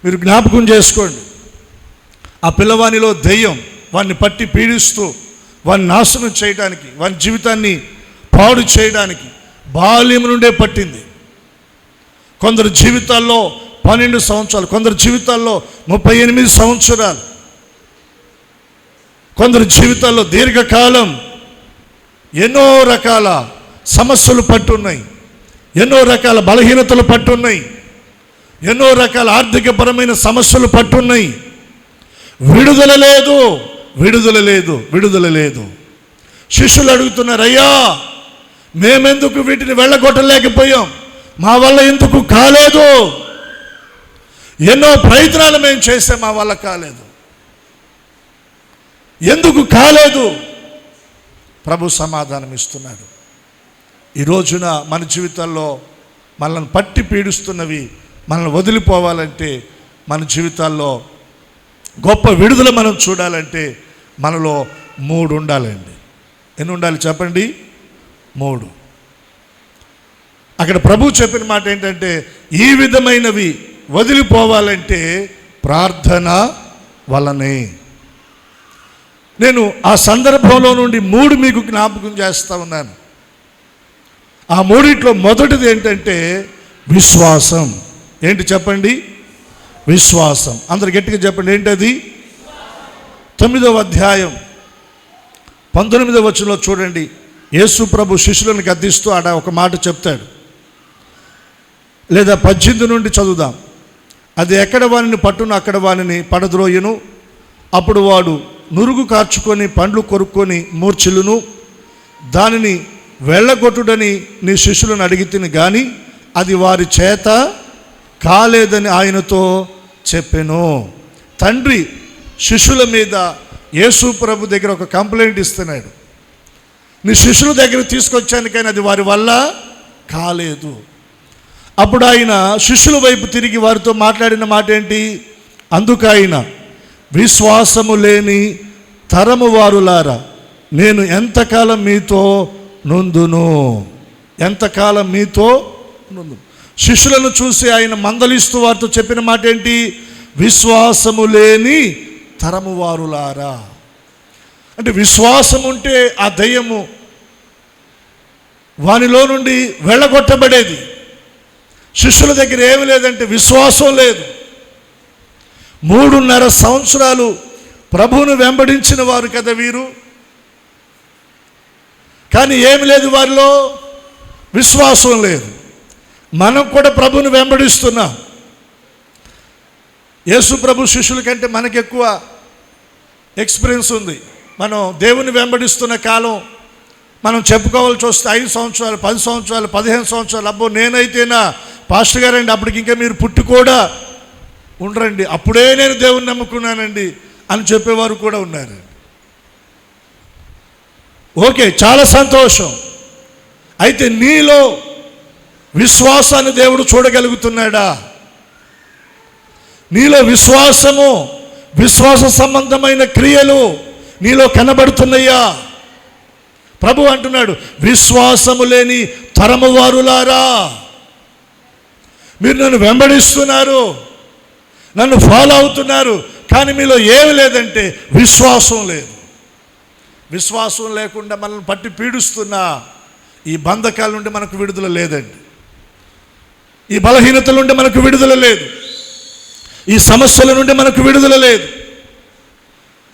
[SPEAKER 1] మీరు జ్ఞాపకం చేసుకోండి, ఆ పిల్లవానిలో దెయ్యం వాడిని పట్టి పీడిస్తూ వాడిని నాశనం చేయడానికి, వాని జీవితాన్ని పాడు చేయడానికి బాల్యం నుండే పట్టింది. కొందరు జీవితాల్లో 12 సంవత్సరాలు, కొందరు జీవితాల్లో 38 సంవత్సరాలు, కొందరు జీవితాల్లో దీర్ఘకాలం. ఎన్నో రకాల సమస్యలు పట్టున్నాయి, ఎన్నో రకాల బలహీనతలు పట్టున్నాయి, ఎన్నో రకాల ఆర్థికపరమైన సమస్యలు పట్టున్నాయి. విడుదల లేదు, విడుదల లేదు, విడుదల లేదు. శిష్యులు అడుగుతున్నారు, అయ్యా మేమెందుకు వీటిని వెళ్ళగొట్టలేకపోయాం, మా వల్ల ఎందుకు కాలేదు, ఎన్నో ప్రయత్నాలు మేము చేసాం, మా వల్ల కాలేదు, ఎందుకు కాలేదు? ప్రభు సమాధానం ఇస్తున్నాడు. ఈ రోజున మన జీవితాల్లో మనల్ని పట్టి పీడిస్తున్నవి మనల్ని వదిలిపోవాలంటే, మన జీవితాల్లో గొప్ప విడుదల మనం చూడాలంటే మనలో 3 ఉండాలండి. ఎన్ని ఉండాలి చెప్పండి? 3. అక్కడ ప్రభు చెప్పిన మాట ఏంటంటే, ఈ విధమైనవి వదిలిపోవాలంటే ప్రార్థన వలనే. నేను ఆ సందర్భంలో నుండి 3 మీకు జ్ఞాపకం చేస్తూ ఉన్నాను. ఆ 3 మొదటిది ఏంటంటే విశ్వాసం. ఏంటి చెప్పండి? విశ్వాసం. అందరు గట్టిగా చెప్పండి, ఏంటది? 9వ అధ్యాయం 19వ వచనంలో చూడండి. యేసు ప్రభు శిష్యులను గద్దిస్తూ ఆడ ఒక మాట చెప్తాడు. లేదా 18 నుండి చదువుదాం. అది ఎక్కడ వానిని పట్టును అక్కడ వానిని పడద్రోయును, అప్పుడు వాడు నురుగు కార్చుకొని పండ్లు కొరుక్కొని మూర్ఛిల్లును. దానిని వెళ్ళగొట్టుడని నీ శిష్యులను అడిగితిని గాని అది వారి చేత కాలేదని ఆయనతో చెప్పెను. తండ్రి శిష్యుల మీద యేసు ప్రభు దగ్గర ఒక కంప్లైంట్ ఇస్తున్నాడు. నీ శిష్యుల దగ్గర తీసుకొచ్చాను కానీ అది వారి వల్ల కాలేదు. అప్పుడు ఆయన శిష్యుల వైపు తిరిగి వారితో మాట్లాడిన మాట ఏంటి? అందుకు ఆయన, విశ్వాసము లేని తరము వారులారా, నేను ఎంతకాలం మీతో నుందును? ఎంతకాలం మీతో నుందు? శిష్యులను చూసి ఆయన మందలిస్తూ వారితో చెప్పిన మాట ఏంటి? విశ్వాసము లేని తరము వారులారా. అంటే విశ్వాసం ఉంటే ఆ దయ్యము వానిలో నుండి వెళ్ళగొట్టబడేది. శిష్యుల దగ్గర ఏమి లేదంటే విశ్వాసం లేదు. 3.5 సంవత్సరాలు ప్రభువును వెంబడించిన వారు కదా వీరు. కానీ ఏమి లేదు వారిలో? విశ్వాసం లేదు. మనం కూడా ప్రభువును వెంబడిస్తున్నాం. యేసు ప్రభు శిష్యుల కంటే మనకు ఎక్కువ ఎక్స్పీరియన్స్ ఉంది. మనం దేవుని వెంబడిస్తున్న కాలం మనం చెప్పుకోవాల్సి వస్తే 5 సంవత్సరాలు, 10 సంవత్సరాలు, 15 సంవత్సరాలు. అబ్బో నేనైతేనా పాస్టర్ గారండి, అప్పటికి ఇంకా మీరు పుట్టి కూడా ఉండరండి, అప్పుడే నేను దేవుని నమ్ముకున్నానండి అని చెప్పేవారు కూడా ఉన్నారు. ఓకే, చాలా సంతోషం. అయితే నీలో విశ్వాసాన్ని దేవుడు చూడగలుగుతున్నాడా? నీలో విశ్వాసము, విశ్వాస సంబంధమైన క్రియలు నీలో కనబడుతున్నాయా? ప్రభు అంటున్నాడు, విశ్వాసము లేని తరము వారులారా, మీరు నన్ను వెంబడిస్తున్నారు, నన్ను ఫాలో అవుతున్నారు, కానీ మీలో ఏమి లేదంటే విశ్వాసం లేదు. విశ్వాసం లేకుండా మనల్ని పట్టి పీడిస్తున్న ఈ బంధకాల నుండి మనకు విడుదల లేదండి. ఈ బలహీనతల నుండి మనకు విడుదల లేదు. ఈ సమస్యల నుండి మనకు విడుదల లేదు.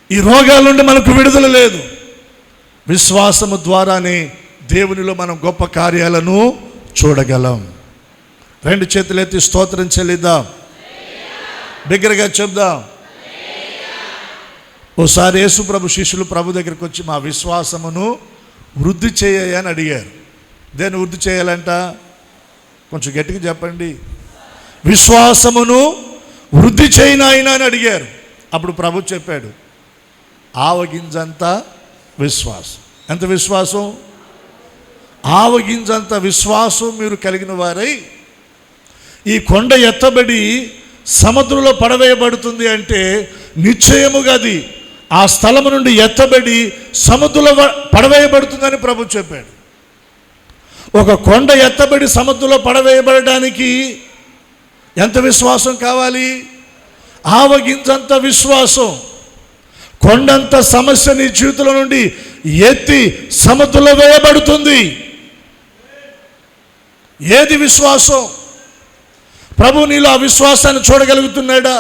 [SPEAKER 1] ఈ రోగాల నుండి మనకు విడుదల లేదు. విశ్వాసము ద్వారానే దేవునిలో మనం గొప్ప కార్యాలను చూడగలం. 2 చేతులు ఎత్తి స్తోత్రం చెల్లిద్దాం, బిగ్గరగా చెప్దాం. ఓసారి యేసు ప్రభు శిష్యులు ప్రభు దగ్గరికి వచ్చి మా విశ్వాసమును వృద్ధి చేయని అడిగారు. దేన్ని వృద్ధి చేయాలంట? కొంచెం గట్టిగా చెప్పండి. విశ్వాసమును వృద్ధి చేయనాయన అని అడిగారు. అప్పుడు ప్రభు చెప్పాడు, ఆవగింజంత విశ్వాసం. ఎంత విశ్వాసం? ఆవగింజంత విశ్వాసం మీరు కలిగిన వారై ఈ కొండ ఎత్తబడి సముద్రంలో పడవేయబడుతుంది అంటే నిశ్చయముగా అది ఆ స్థలము నుండి ఎత్తబడి సముద్రంలో పడవేయబడుతుందని ప్రభు చెప్పాడు. ఒక కొండ ఎత్తబడి సముద్రంలో పడవేయబడడానికి ఎంత విశ్వాసం కావాలి? ఆవగింజంత విశ్వాసం. కొండంత సమస్య నీ జీవితంలో నుండి ఎత్తి సముద్రంలో వేయబడుతుంది. ఏది విశ్వాసం? ప్రభు నీలో ఆ విశ్వాసాన్ని చూడగలుగుతున్నాడా?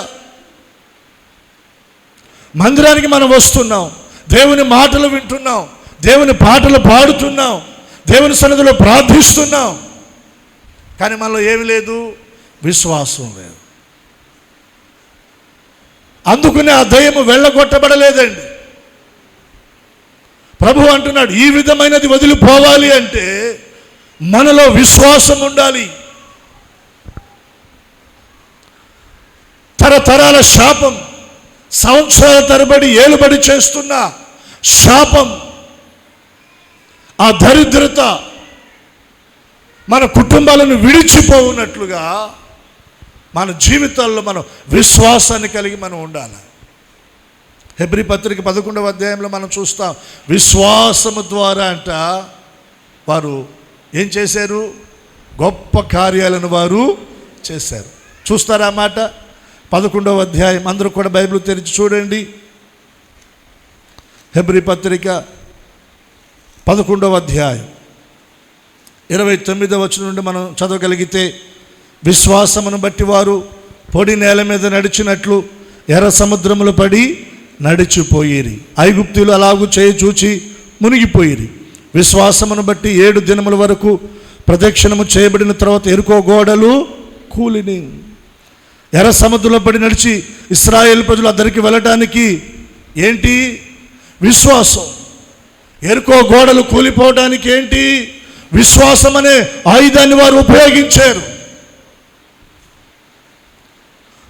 [SPEAKER 1] మందిరానికి మనం వస్తున్నాం, దేవుని మాటలు వింటున్నాం, దేవుని పాటలు పాడుతున్నాం, దేవుని సన్నిధిలో ప్రార్థిస్తున్నాం, కానీ మనలో ఏమి లేదు? విశ్వాసం లేదు. అందుకనే ఆ దయ్యము వెళ్ళగొట్టబడలేదండి. ప్రభు అంటున్నాడు, ఈ విధమైనది వదిలిపోవాలి అంటే మనలో విశ్వాసం ఉండాలి. తరతరాల శాపం, సంవత్సరాల తరబడి ఏలుబడి చేస్తున్న శాపం ఆ దరిద్రత మన కుటుంబాలను విడిచిపోవునట్లుగా మన జీవితాల్లో మనం విశ్వాసాన్ని కలిగి మనం ఉండాలి. హెబ్రీ పత్రిక 11వ అధ్యాయంలో మనం చూస్తాం, విశ్వాసము ద్వారా అంట వారు ఏం చేశారు? గొప్ప కార్యాలను వారు చేశారు. చూస్తారా ఆ మాట? 11వ అధ్యాయం అందరూ కూడా బైబిల్ తెరిచి చూడండి. హెబ్రీ పత్రిక 11వ అధ్యాయం 29వ వచనం నుండి మనం చదవగలిగితే, విశ్వాసమును బట్టి వారు పొడి నేల మీద నడిచినట్లు ఎర్ర సముద్రములు పడి నడిచిపోయిరి. ఐగుప్తులు అలాగూ చేయి చూచి మునిగిపోయిరి. విశ్వాసమును బట్టి 7 దినముల వరకు ప్రదక్షిణము చేయబడిన తర్వాత ఎరుకో గోడలు కూలిని. ఎర్ర సముద్రంలో పడి నడిచి ఇశ్రాయేలు ప్రజలు అద్దరికి వెళ్ళటానికి ఏంటి? విశ్వాసం. ఎరుకో గోడలు కూలిపోవడానికి ఏంటి? విశ్వాసం అనే ఆయుధాన్ని వారు ఉపయోగించారు.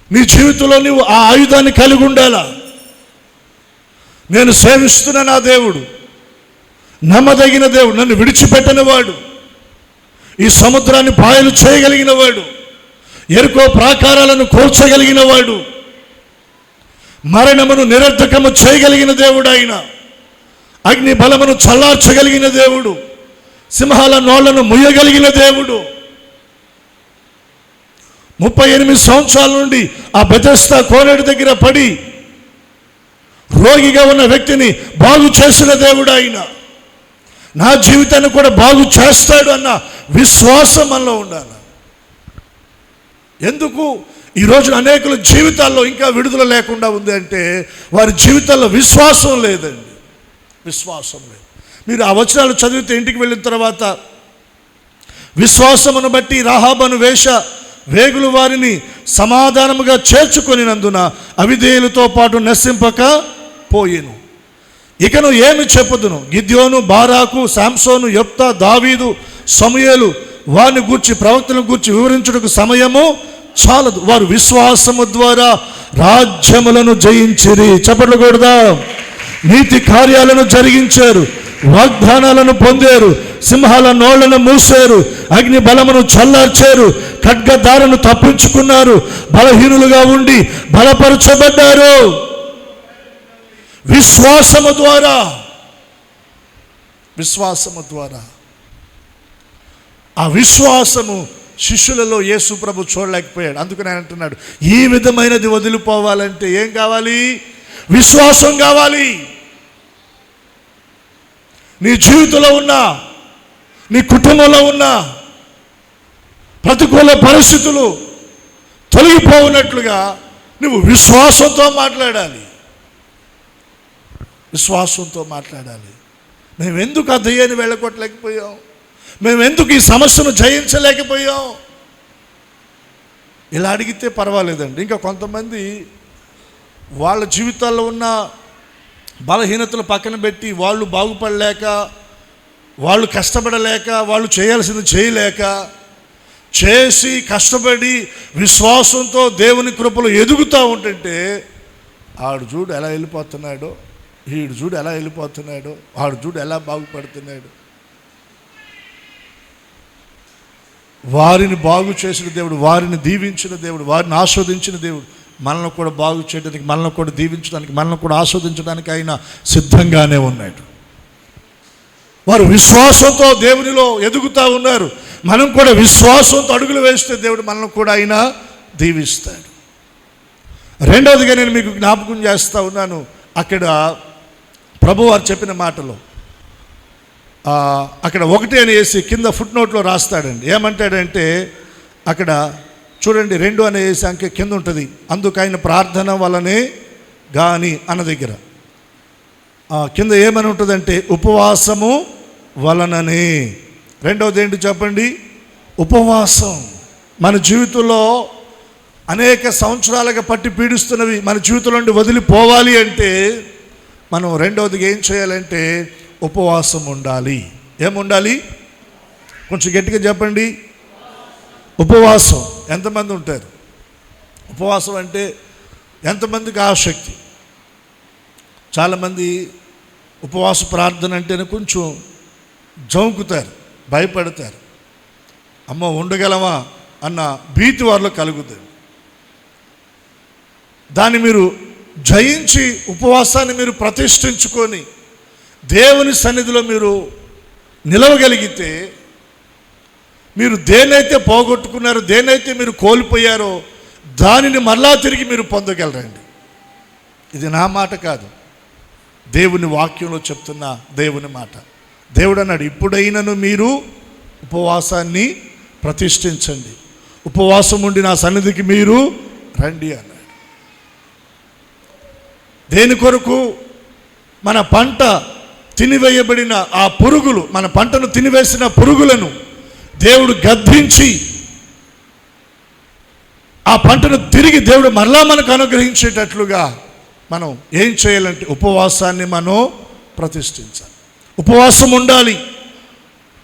[SPEAKER 1] నీ జీవితంలో నువ్వు ఆ ఆయుధాన్ని కలిగి ఉండాలా. నేను సేవిస్తున్న నా దేవుడు నమ్మదగిన దేవుడు, నన్ను విడిచిపెట్టని వాడు, ఈ సముద్రాన్ని పాయలు చేయగలిగిన వాడు, ఎరుకో ప్రాకారాలను కూల్చగలిగిన వాడు, మరణమును నిరర్ధకము చేయగలిగిన దేవుడు ఆయన, అగ్ని బలమును చల్లార్చగలిగిన దేవుడు, సింహాల నోళ్లను ముయ్యగలిగిన దేవుడు. 38 సంవత్సరాల నుండి ఆ బెతెస్దా కోనేటి దగ్గర పడి రోగిగా ఉన్న వ్యక్తిని బాగు చేసిన దేవుడు ఆయన. నా జీవితాన్ని కూడా బాగు చేస్తాడు అన్న విశ్వాసం మనలో ఉండాలి. ఎందుకు ఈరోజు అనేకుల జీవితాల్లో ఇంకా విడుదల లేకుండా ఉంది అంటే వారి జీవితాల్లో విశ్వాసం లేదండి. విశ్వాసం లేదు. మీరు ఆ వచనాలు చదివితే ఇంటికి వెళ్ళిన తర్వాత, విశ్వాసమును బట్టి రాహాబను వేగులు వారిని సమాధానముగా చేర్చుకొనినందున అవిధేయులతో పాటు నశింపక పోయెను. ఇకను ఏమి చెప్పుదును? గిద్యోను, బారాకు, శాంసోను, యెఫ్తా, దావీదు, సమూయేలు వారిని గూర్చి ప్రవక్తలను గూర్చి వివరించుటకు సమయము చాలదు. వారు విశ్వాసము ద్వారా రాజ్యములను జయించిరి. చప్పట్లు కొడదా. నీతి కార్యాలను జరిగించారు, వాగ్దానాలను పొందారు, సింహాల నోళ్లను మూసారు, అగ్ని బలమును చల్లార్చారు, ఖడ్గదారును తప్పించుకున్నారు, బలహీనులుగా ఉండి బలపరచబడ్డారు. విశ్వాసము ద్వారా. విశ్వాసము ద్వారా. ఆ విశ్వాసము శిష్యులలో యేసు ప్రభు చూడలేకపోయాడు. అందుకని ఆయన అంటున్నాడు, ఈ విధమైనది వదిలిపోవాలంటే ఏం కావాలి? విశ్వాసం కావాలి. నీ జీవితంలో ఉన్న, నీ కుటుంబంలో ఉన్న ప్రతికూల పరిస్థితులు తొలగిపోవునట్లుగా నువ్వు విశ్వాసంతో మాట్లాడాలి. విశ్వాసంతో మాట్లాడాలి. మేము ఎందుకు ఆ దయ్యాన్ని వెళ్ళగొట్టలేకపోయాం? మేము ఎందుకు ఈ సమస్యను జయించలేకపోయాం? ఇలా అడిగితే పర్వాలేదండి. ఇంకా కొంతమంది వాళ్ళ జీవితాల్లో ఉన్న బలహీనతలు పక్కన పెట్టి, వాళ్ళు బాగుపడలేక, వాళ్ళు కష్టపడలేక, వాళ్ళు చేయాల్సింది చేయలేక, చేసి కష్టపడి విశ్వాసంతో దేవుని కృపలో ఎదుగుతూ ఉంటుంటే, ఆడు చూడు ఎలా వెళ్ళిపోతున్నాడో, ఈడు చూడు ఎలా వెళ్ళిపోతున్నాడో, ఆడు చూడు ఎలా బాగుపడుతున్నాడు. వారిని బాగు చేసిన దేవుడు, వారిని దీవించిన దేవుడు, వారిని ఆస్వాదించిన దేవుడు మనల్ని కూడా బాగు చేయడానికి, మనల్ని కూడా దీవించడానికి, మనల్ని కూడా ఆస్వాదించడానికి ఆయన సిద్ధంగానే ఉన్నాడు. వారు విశ్వాసంతో దేవునిలో ఎదుగుతూ ఉన్నారు. మనం కూడా విశ్వాసంతో అడుగులు వేస్తే దేవుడు మనల్ని కూడా ఆయన దీవిస్తాడు. రెండవదిగా నేను మీకు జ్ఞాపకం చేస్తూ ఉన్నాను, అక్కడ ప్రభువారు చెప్పిన మాటలో అక్కడ 1 అని వేసి కింద ఫుట్ నోట్లో రాస్తాడండి. ఏమంటాడంటే అక్కడ చూడండి, 2 అని వేసి అంకె కింద ఉంటుంది. అందుకు ఆయన ప్రార్థన వలనే గాని అన్న దగ్గర కింద ఏమని ఉంటుందంటే ఉపవాసము వలననే. రెండవది ఏంటి చెప్పండి? ఉపవాసం. మన జీవితంలో అనేక సంవత్సరాలుగా పట్టి పీడిస్తున్నవి మన జీవితంలో నుండి వదిలిపోవాలి అంటే మనం రెండవదిగా ఏం చేయాలంటే ఉపవాసం ఉండాలి. ఏముండాలి? కొంచెం గట్టిగా చెప్పండి. ఉపవాసం. ఎంతమంది ఉంటారు? ఉపవాసం అంటే ఎంతమందికి ఆసక్తి? చాలామంది ఉపవాస ప్రార్థన అంటేనే కొంచెం జంకుతారు, భయపడతారు. అమ్మ ఉండగలమా అన్న భీతి వారిలో కలుగుతుంది. దాన్ని మీరు జయించి ఉపవాసాన్ని మీరు ప్రతిష్ఠించుకొని దేవుని సన్నిధిలో మీరు నిలవగలిగితే, మీరు దేన్నైతే పోగొట్టుకున్నారో, దేన్నైతే మీరు కోల్పోయారో దానిని మరలా తిరిగి మీరు పొందగలరండి. ఇది నా మాట కాదు, దేవుని వాక్యంలో చెప్తున్న దేవుని మాట. దేవుడు అన్నాడు, ఇప్పుడైనను మీరు ఉపవాసాన్ని ప్రతిష్ఠించండి, ఉపవాసం ఉండి నా సన్నిధికి మీరు రండి అన్నాడు. దేని కొరకు? మన పంట తినివేయబడిన ఆ పురుగులు, మన పంటను తినివేసిన పురుగులను దేవుడు గద్దించి ఆ పంటను తిరిగి దేవుడు మరలా మనకు అనుగ్రహించేటట్లుగా మనం ఏం చేయాలంటే ఉపవాసాన్ని మనం ప్రతిష్ఠించాలి. ఉపవాసం ఉండాలి.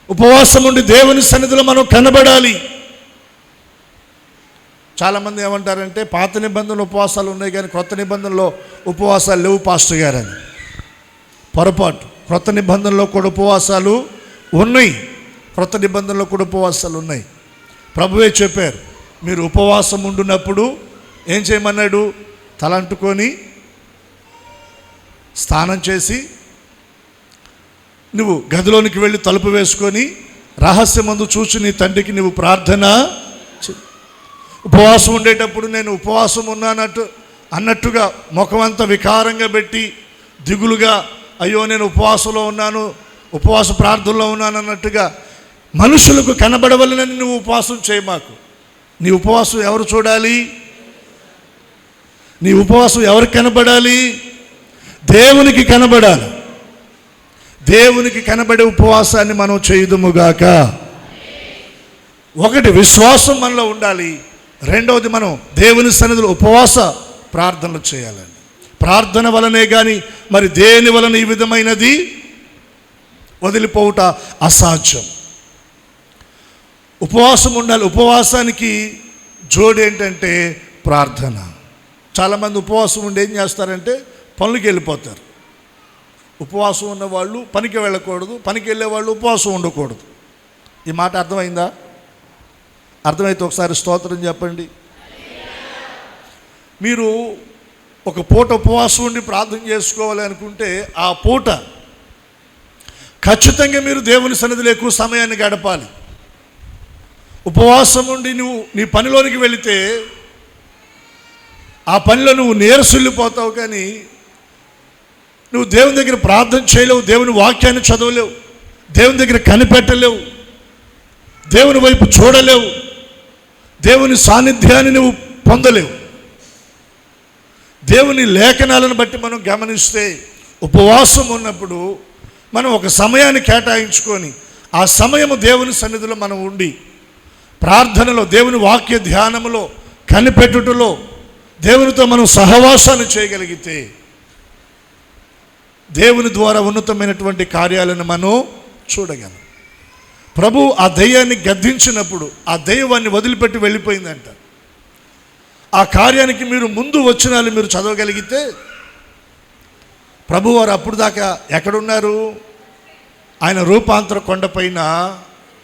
[SPEAKER 1] ఉపవాసం ఉండి దేవుని సన్నిధిలో మనం కనబడాలి. చాలామంది ఏమంటారంటే పాత నిబంధనలు ఉపవాసాలు ఉన్నాయి కానీ క్రొత్త నిబంధనలో ఉపవాసాలు లేవు పాస్టర్ గారు అని. పొరపాటు. క్రొత్త నిబంధనలో కూడా ఉపవాసాలు ఉన్నాయి, క్రొత్త నిబంధనలో కూడా ఉపవాసాలు ఉన్నాయి. ప్రభువే చెప్పారు, మీరు ఉపవాసం ఉండున్నప్పుడు ఏం చేయమన్నాడు? తలంటుకొని స్నానం చేసి నువ్వు గదిలోనికి వెళ్ళి తలుపు వేసుకొని రహస్యమందు చూసి నీ తండ్రికి నువ్వు ప్రార్థన. ఉపవాసం ఉండేటప్పుడు నేను ఉపవాసం అన్నట్టుగా ముఖమంతా వికారంగా పెట్టి దిగులుగా, అయ్యో నేను ఉపవాసంలో ఉన్నాను, ఉపవాస ప్రార్థనలో ఉన్నాను అన్నట్టుగా మనుషులకు కనబడవలనని నువ్వు ఉపవాసం చేయమాకు. నీ ఉపవాసం ఎవరు చూడాలి? నీ ఉపవాసం ఎవరికి కనబడాలి? దేవునికి కనబడాలి. దేవునికి కనబడే ఉపవాసాన్ని మనం చేయుదుముగాక. ఒకటి, విశ్వాసం మనలో ఉండాలి. రెండవది, మనం దేవుని సన్నిధిలో ఉపవాస ప్రార్థనలు చేయాలండి. ప్రార్థన వలనే కానీ మరి దేని వలన ఈ విధమైనది వదిలిపోవుట అసాధ్యం. ఉపవాసం ఉండాలి. ఉపవాసానికి జోడు ఏంటంటే ప్రార్థన. చాలామంది ఉపవాసం ఉండి ఏం చేస్తారంటే పనులకి వెళ్ళిపోతారు. ఉపవాసం ఉన్న వాళ్ళు పనికి వెళ్ళకూడదు, పనికి వెళ్ళే వాళ్ళు ఉపవాసం ఉండకూడదు. ఈ మాట అర్థమైందా? అర్థమైతే ఒకసారి స్తోత్రం చెప్పండి. మీరు ఒక పూట ఉపవాసం ఉండి ప్రార్థన చేసుకోవాలి అనుకుంటే ఆ పూట ఖచ్చితంగా మీరు దేవుని సన్నిధిలో ఎక్కువ సమయాన్ని గడపాలి. ఉపవాసం ఉండి నువ్వు నీ పనిలోనికి వెళితే ఆ పనిలో నువ్వు నీరసిల్లిపోతావు, కానీ నువ్వు దేవుని దగ్గర ప్రార్థన చేయలేవు, దేవుని వాక్యాన్ని చదవలేవు, దేవుని దగ్గర కనిపెట్టలేవు, దేవుని వైపు చూడలేవు, దేవుని సాన్నిధ్యాన్ని నువ్వు పొందలేవు. దేవుని లేఖనాలను బట్టి మనం గమనిస్తే ఉపవాసం ఉన్నప్పుడు మనం ఒక సమయాన్ని కేటాయించుకొని ఆ సమయము దేవుని సన్నిధిలో మనం ఉండి ప్రార్థనలో, దేవుని వాక్య ధ్యానములో, కనిపెట్టుటలో దేవునితో మనం సహవాసాన్ని చేయగలిగితే దేవుని ద్వారా ఉన్నతమైనటువంటి కార్యాలను మనం చూడగలం. ప్రభు ఆ దయ్యాన్ని గద్దించినప్పుడు ఆ దయ్యాన్ని వదిలిపెట్టి వెళ్ళిపోయిందంట. ఆ కార్యానికి మీరు ముందు వచనాలు మీరు చదవగలిగితే ప్రభువారు అప్పుడు దాకా ఎక్కడున్నారు? ఆయన రూపాంతర కొండపైన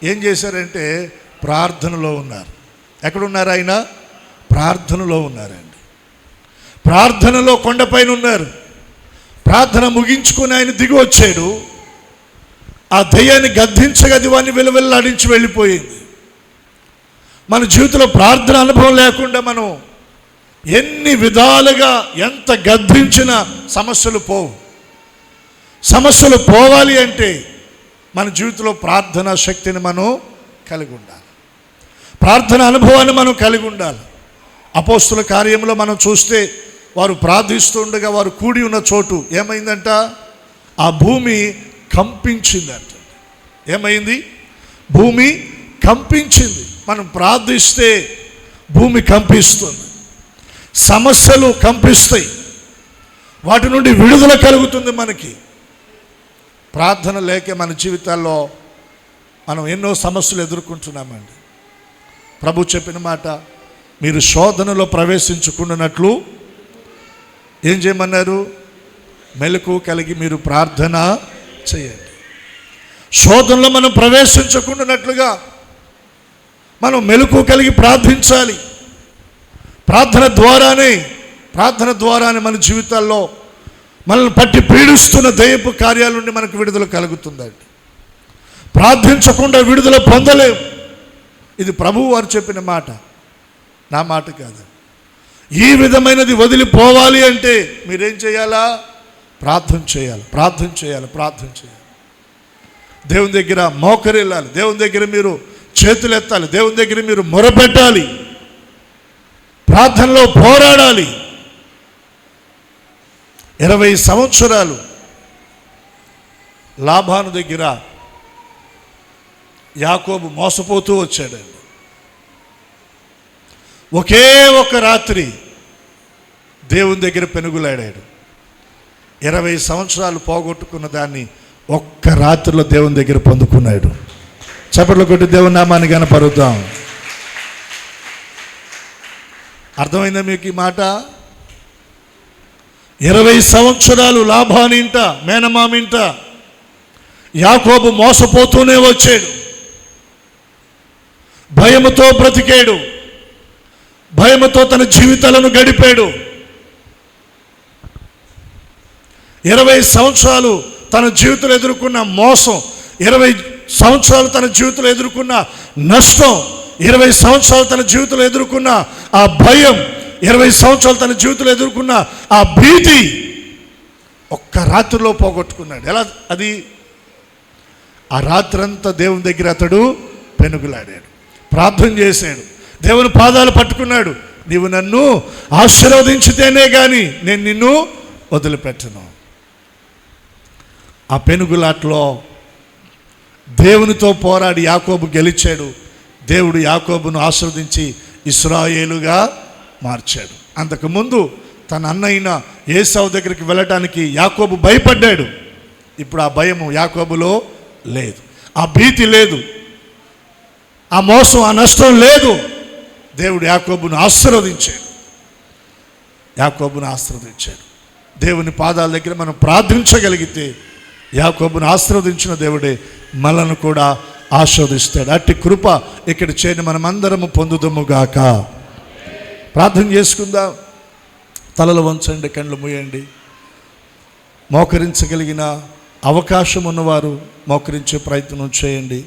[SPEAKER 1] ఏం చేశారంటే ప్రార్థనలో ఉన్నారు. ఎక్కడున్నారు? ఆయన ప్రార్థనలో ఉన్నారండి. ప్రార్థనలో కొండపైన ఉన్నారు. ప్రార్థన ముగించుకొని ఆయన దిగి వచ్చాడు. ఆ దయ్యాన్ని గద్దించగది వాడిని వెలువెల్లాడించి వెళ్ళిపోయింది. మన జీవితంలో ప్రార్థన అనుభవం లేకుండా మనం ఎన్ని విధాలుగా ఎంత గద్దించినా సమస్యలు పోవు. సమస్యలు పోవాలి అంటే మన జీవితంలో ప్రార్థన శక్తిని మనం కలిగి ఉండాలి. ప్రార్థన అనుభవాన్ని మనం కలిగి ఉండాలి. అపోస్తుల కార్యంలో మనం చూస్తే వారు ప్రార్థిస్తూ ఉండగా వారు కూడి ఉన్న చోటు ఏమైందంట? ఆ భూమి కంపించిందంట. ఏమైంది? భూమి కంపించింది. మనం ప్రార్థిస్తే భూమి కంపిస్తుంది, సమస్యలు కంపిస్తాయి, వాటి నుండి విడుదల కలుగుతుంది మనకి. ప్రార్థన లేక మన జీవితాల్లో మనం ఎన్నో సమస్యలు ఎదుర్కొంటున్నామండి. ప్రభు చెప్పిన మాట, మీరు శోధనలో ప్రవేశించుకున్నట్లు ఏం చేయమన్నారు? మెలకువ కలిగి మీరు ప్రార్థన చేయండి. శోధనలో మనం ప్రవేశించకుండానట్లుగా మనం మెలకువ కలిగి ప్రార్థించాలి. ప్రార్థన ద్వారానే మన జీవితాల్లో మనల్ని పట్టి పీడిస్తున్న దయ్యపు కార్యాల నుండి మనకు విడుదల కలుగుతుందండి. ప్రార్థించకుండా విడుదల పొందలేము. ఇది ప్రభువు వారు చెప్పిన మాట, నా మాట కాదు. ఈ విధమైనది వదిలిపోవాలి అంటే మీరేం చేయాలా? ప్రార్థన చేయాలి. దేవుని దగ్గర మోకరిల్లాలి. దేవుని దగ్గర మీరు చేతులు ఎత్తాలి. దేవుని దగ్గర మీరు మొరపెట్టాలి. ప్రార్థనలో పోరాడాలి. 20 సంవత్సరాలు లాబాను దగ్గర యాకోబు మోసపోతూ వచ్చాడండి. ఒకే ఒక రాత్రి దేవుని దగ్గర పెనుగులాడాడు. 20 సంవత్సరాలు పోగొట్టుకున్న దాన్ని ఒక్క రాత్రిలో దేవుని దగ్గర పొందుకున్నాడు. చప్పట్లు కొట్టి దేవుని నామాన్ని గణపరుద్దాం. అర్థమైందా మీకు ఈ మాట? 20 సంవత్సరాలు లాబానింట, మేనమామింట యాకోబు మోసపోతూనే వచ్చాడు. భయముతో బ్రతికాడు. భయముతో తన జీవితాలను గడిపాడు. 20 సంవత్సరాలు తన జీవితంలో ఎదుర్కొన్న మోసం, 20 సంవత్సరాలు తన జీవితంలో ఎదుర్కొన్న నష్టం, 20 సంవత్సరాలు తన జీవితంలో ఎదుర్కొన్న ఆ భయం, 20 సంవత్సరాలు తన జీవితంలో ఎదుర్కొన్న ఆ భీతి ఒక్క రాత్రిలో పోగొట్టుకున్నాడు. ఎలా అది? ఆ రాత్రంతా దేవుని దగ్గర అతడు పెనుగులాడాడు, ప్రార్థన చేశాడు, దేవుని పాదాలు పట్టుకున్నాడు. నీవు నన్ను ఆశీర్వదించితేనే కానీ నేను నిన్ను వదిలిపెట్టను. ఆ పెనుగులాట్లో దేవునితో పోరాడి యాకోబు గెలిచాడు. దేవుడు యాకోబును ఆశీర్వదించి ఇశ్రాయేలుగా మార్చాడు. అంతకుముందు తన అన్నయ్య ఏసావు దగ్గరికి వెళ్ళటానికి యాకోబు భయపడ్డాడు. ఇప్పుడు ఆ భయము యాకోబులో లేదు, ఆ భీతి లేదు, ఆ మోసం, ఆ నష్టం లేదు. దేవుడు యాకోబును ఆశీర్వదించాడు. దేవుని పాదాల దగ్గర మనం ప్రార్థించగలిగితే యాకోబును ఆశీర్వదించిన దేవుడే మనల్ని కూడా ఆశీర్వదిస్తాడు. అట్టి కృప ఇక్కడ చేరి మనమందరము పొందుదముగాక. ప్రార్థన చేసుకుందాం. తలలు వంచండి, కళ్ళు మూయండి. మోకరించగలిగిన అవకాశం ఉన్నవారు మోకరించే ప్రయత్నం చేయండి.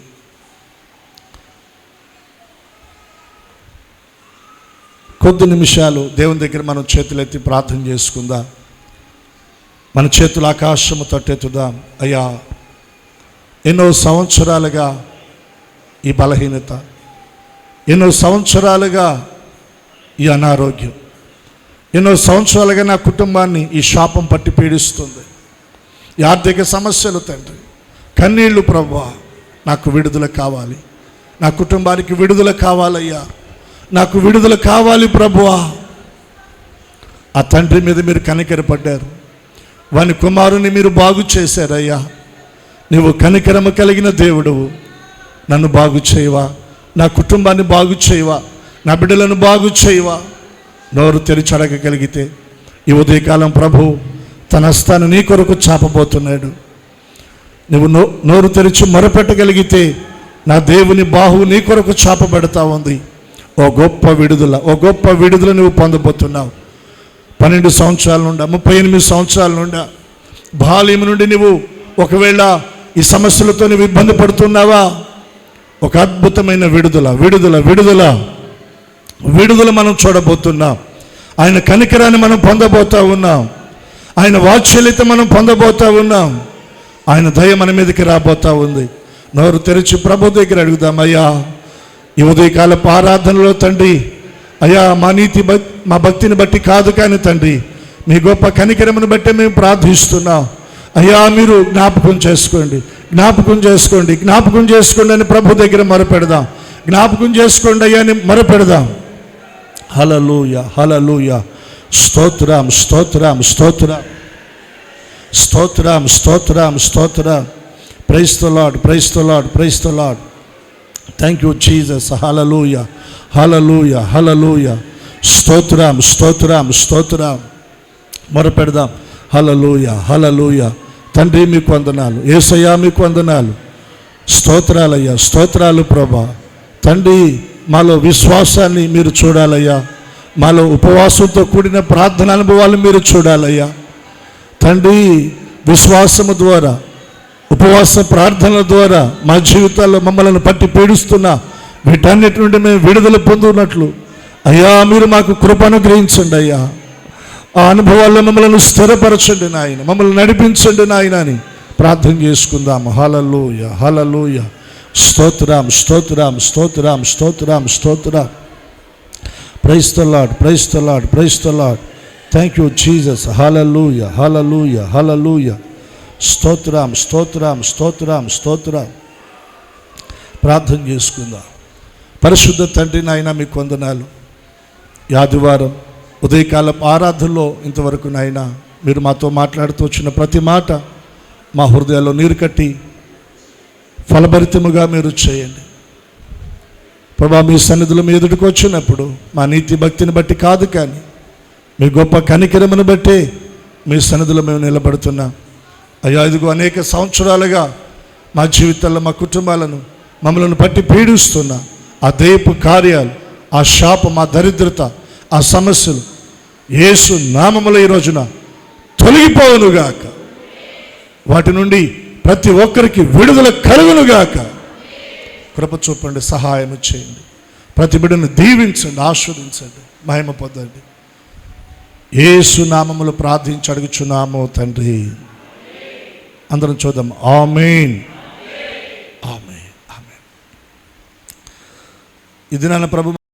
[SPEAKER 1] కొద్ది నిమిషాలు దేవుని దగ్గర మనం చేతులెత్తి ప్రార్థన చేసుకుందాం. మన చేతులు ఆకాశము తట్టెత్తుదాం. అయ్యా, ఎన్నో సంవత్సరాలుగా ఈ బలహీనత, ఎన్నో సంవత్సరాలుగా ఈ అనారోగ్యం, ఎన్నో సంవత్సరాలుగా నా కుటుంబాన్ని ఈ శాపం పట్టి పీడిస్తుంది. ఈ ఆర్థిక సమస్యలు తండ్రి, కన్నీళ్ళు ప్రభువా, నాకు విడుదల కావాలి, నా కుటుంబానికి విడుదల కావాలయ్యా, నాకు విడుదల కావాలి ప్రభువా. ఆ తండ్రి మీద మీరు కనికరపడ్డారు, వాని కుమారుని మీరు బాగు చేశారయ్యా. నీవు కనికరము కలిగిన దేవుడువు. నన్ను బాగు చేయవా, నా కుటుంబాన్ని బాగు చేయవా, నా బిడ్డలను బాగు చేయవా. నోరు తెరిచి అడగగలిగితే ఈ ఉదయకాలం ప్రభు తన హస్తాన్ని నీ కొరకు చాపబోతున్నాడు. నువ్వు నోరు తెరిచి మొరపెట్టగలిగితే నా దేవుని బాహు నీ కొరకు చాపబెడతా ఉంది. ఓ గొప్ప విడుదల నువ్వు పొందబోతున్నావు. 12 సంవత్సరాల నుండి 38 సంవత్సరాల నుండి బాల్యం నుండి నువ్వు ఒకవేళ ఈ సమస్యలతో నువ్వు ఇబ్బంది పడుతున్నావా? ఒక అద్భుతమైన విడుదల మనం చూడబోతున్నాం. ఆయన కనికరాన్ని మనం పొందబోతా ఉన్నాం. ఆయన వాత్సల్యత మనం పొందబోతా ఉన్నాం. ఆయన దయ మన మీదకి రాబోతా ఉంది. నోరు తెరిచి ప్రభు దగ్గర అడుగుదాం. అయ్యా, ఈ ఉదయకాలపు ఆరాధనలో తండ్రి, అయ్యా, మా భక్తిని బట్టి కాదు కానీ తండ్రి, మీ గొప్ప కనికరమును బట్టి మేము ప్రార్థిస్తున్నాం. అయ్యా, మీరు జ్ఞాపకం చేసుకోండి అని ప్రభు దగ్గర మొరపెడదాం. జ్ఞాపకం చేసుకోండి అయ్యా అని మొరపెడదాం. హల్లెలూయా. స్తోత్రం. Praise the Lord. Thank you Jesus. Hallelujah. స్తోత్రం. మొరపెడదాం. హల్లెలూయా. తండ్రి మీకు వందనాలు, యేసయ్యా మీకు వందనాలు. స్తోత్రాలయ్యా, స్తోత్రాలు ప్రభా. తండ్రి, మాలో విశ్వాసాన్ని మీరు చూడాలయ్యా, మాలో ఉపవాసంతో కూడిన ప్రార్థన అనుభవాలు మీరు చూడాలయ్యా తండ్రి. విశ్వాసము ద్వారా, ఉపవాస ప్రార్థనల ద్వారా మా జీవితాల్లో మమ్మల్ని పట్టి పీడిస్తున్న వీటన్నిటి నుండి మేము విడుదల పొందున్నట్లు అయ్యా మీరు మాకు కృప అనుగ్రహించండి అయ్యా. ఆ అనుభవాల్లో మమ్మల్ని స్థిరపరచండి నాయన, మమ్మల్ని నడిపించండి నాయన అని ప్రార్థన చేసుకుందాం. హల్లెలూయా, హల్లెలూయా. స్తోత్రం, స్తోత్రం, స్తోత్రం, స్తోత్రం, స్తోత్రం. Praise the Lord, praise the Lord, praise the Lord. Thank you Jesus. Hallelujah, hallelujah, hallelujah. స్తోత్రం, స్తోత్రం, స్తోత్రం, స్తోత్రం. ప్రార్థన చేసుకుందాం. పరిశుద్ధ తండ్రి నాయన మీకు వందనాలు. ఈ ఆదివారం ఉదయకాలపు ఆరాధనలో ఇంతవరకు నాయన మీరు మాతో మాట్లాడుతూ వచ్చిన ప్రతి మాట మా హృదయాల్లో నీరు కట్టి ఫలభరితముగా మీరు చేయండి ప్రభా. మీ సన్నిధిలో మీ ఎదుటికి వచ్చినప్పుడు మా నీతి భక్తిని బట్టి కాదు, కానీ మీ గొప్ప కనికరమును బట్టి మీ సన్నిధిలో మేము నిలబడుతున్నాం అయ్యా. ఇదిగో అనేక సంవత్సరాలుగా మా జీవితాల్లో మా కుటుంబాలను మమ్మల్ని పట్టి పీడిస్తున్న ఆ దైవపు కార్యాలు, ఆ శాపం, ఆ దరిద్రత, ఆ సమస్యలు యేసు నామములో ఈ రోజున తొలగిపోవునుగాక. వాటి నుండి ప్రతి ఒక్కరికి విడుదల కలుగునుగాక. కృప చూపండి, సహాయం చేయండి. ప్రతి బిడ్డను దీవించండి, ఆశీర్వదించండి, మహిమ పొందండి. యేసు నామములో ప్రార్థించి అడుగుచున్నాము తండ్రి. అందరం చూద్దాం. ఆమేన్, ఆమేన్, ఆమేన్. ఇది నాన్న ప్రభు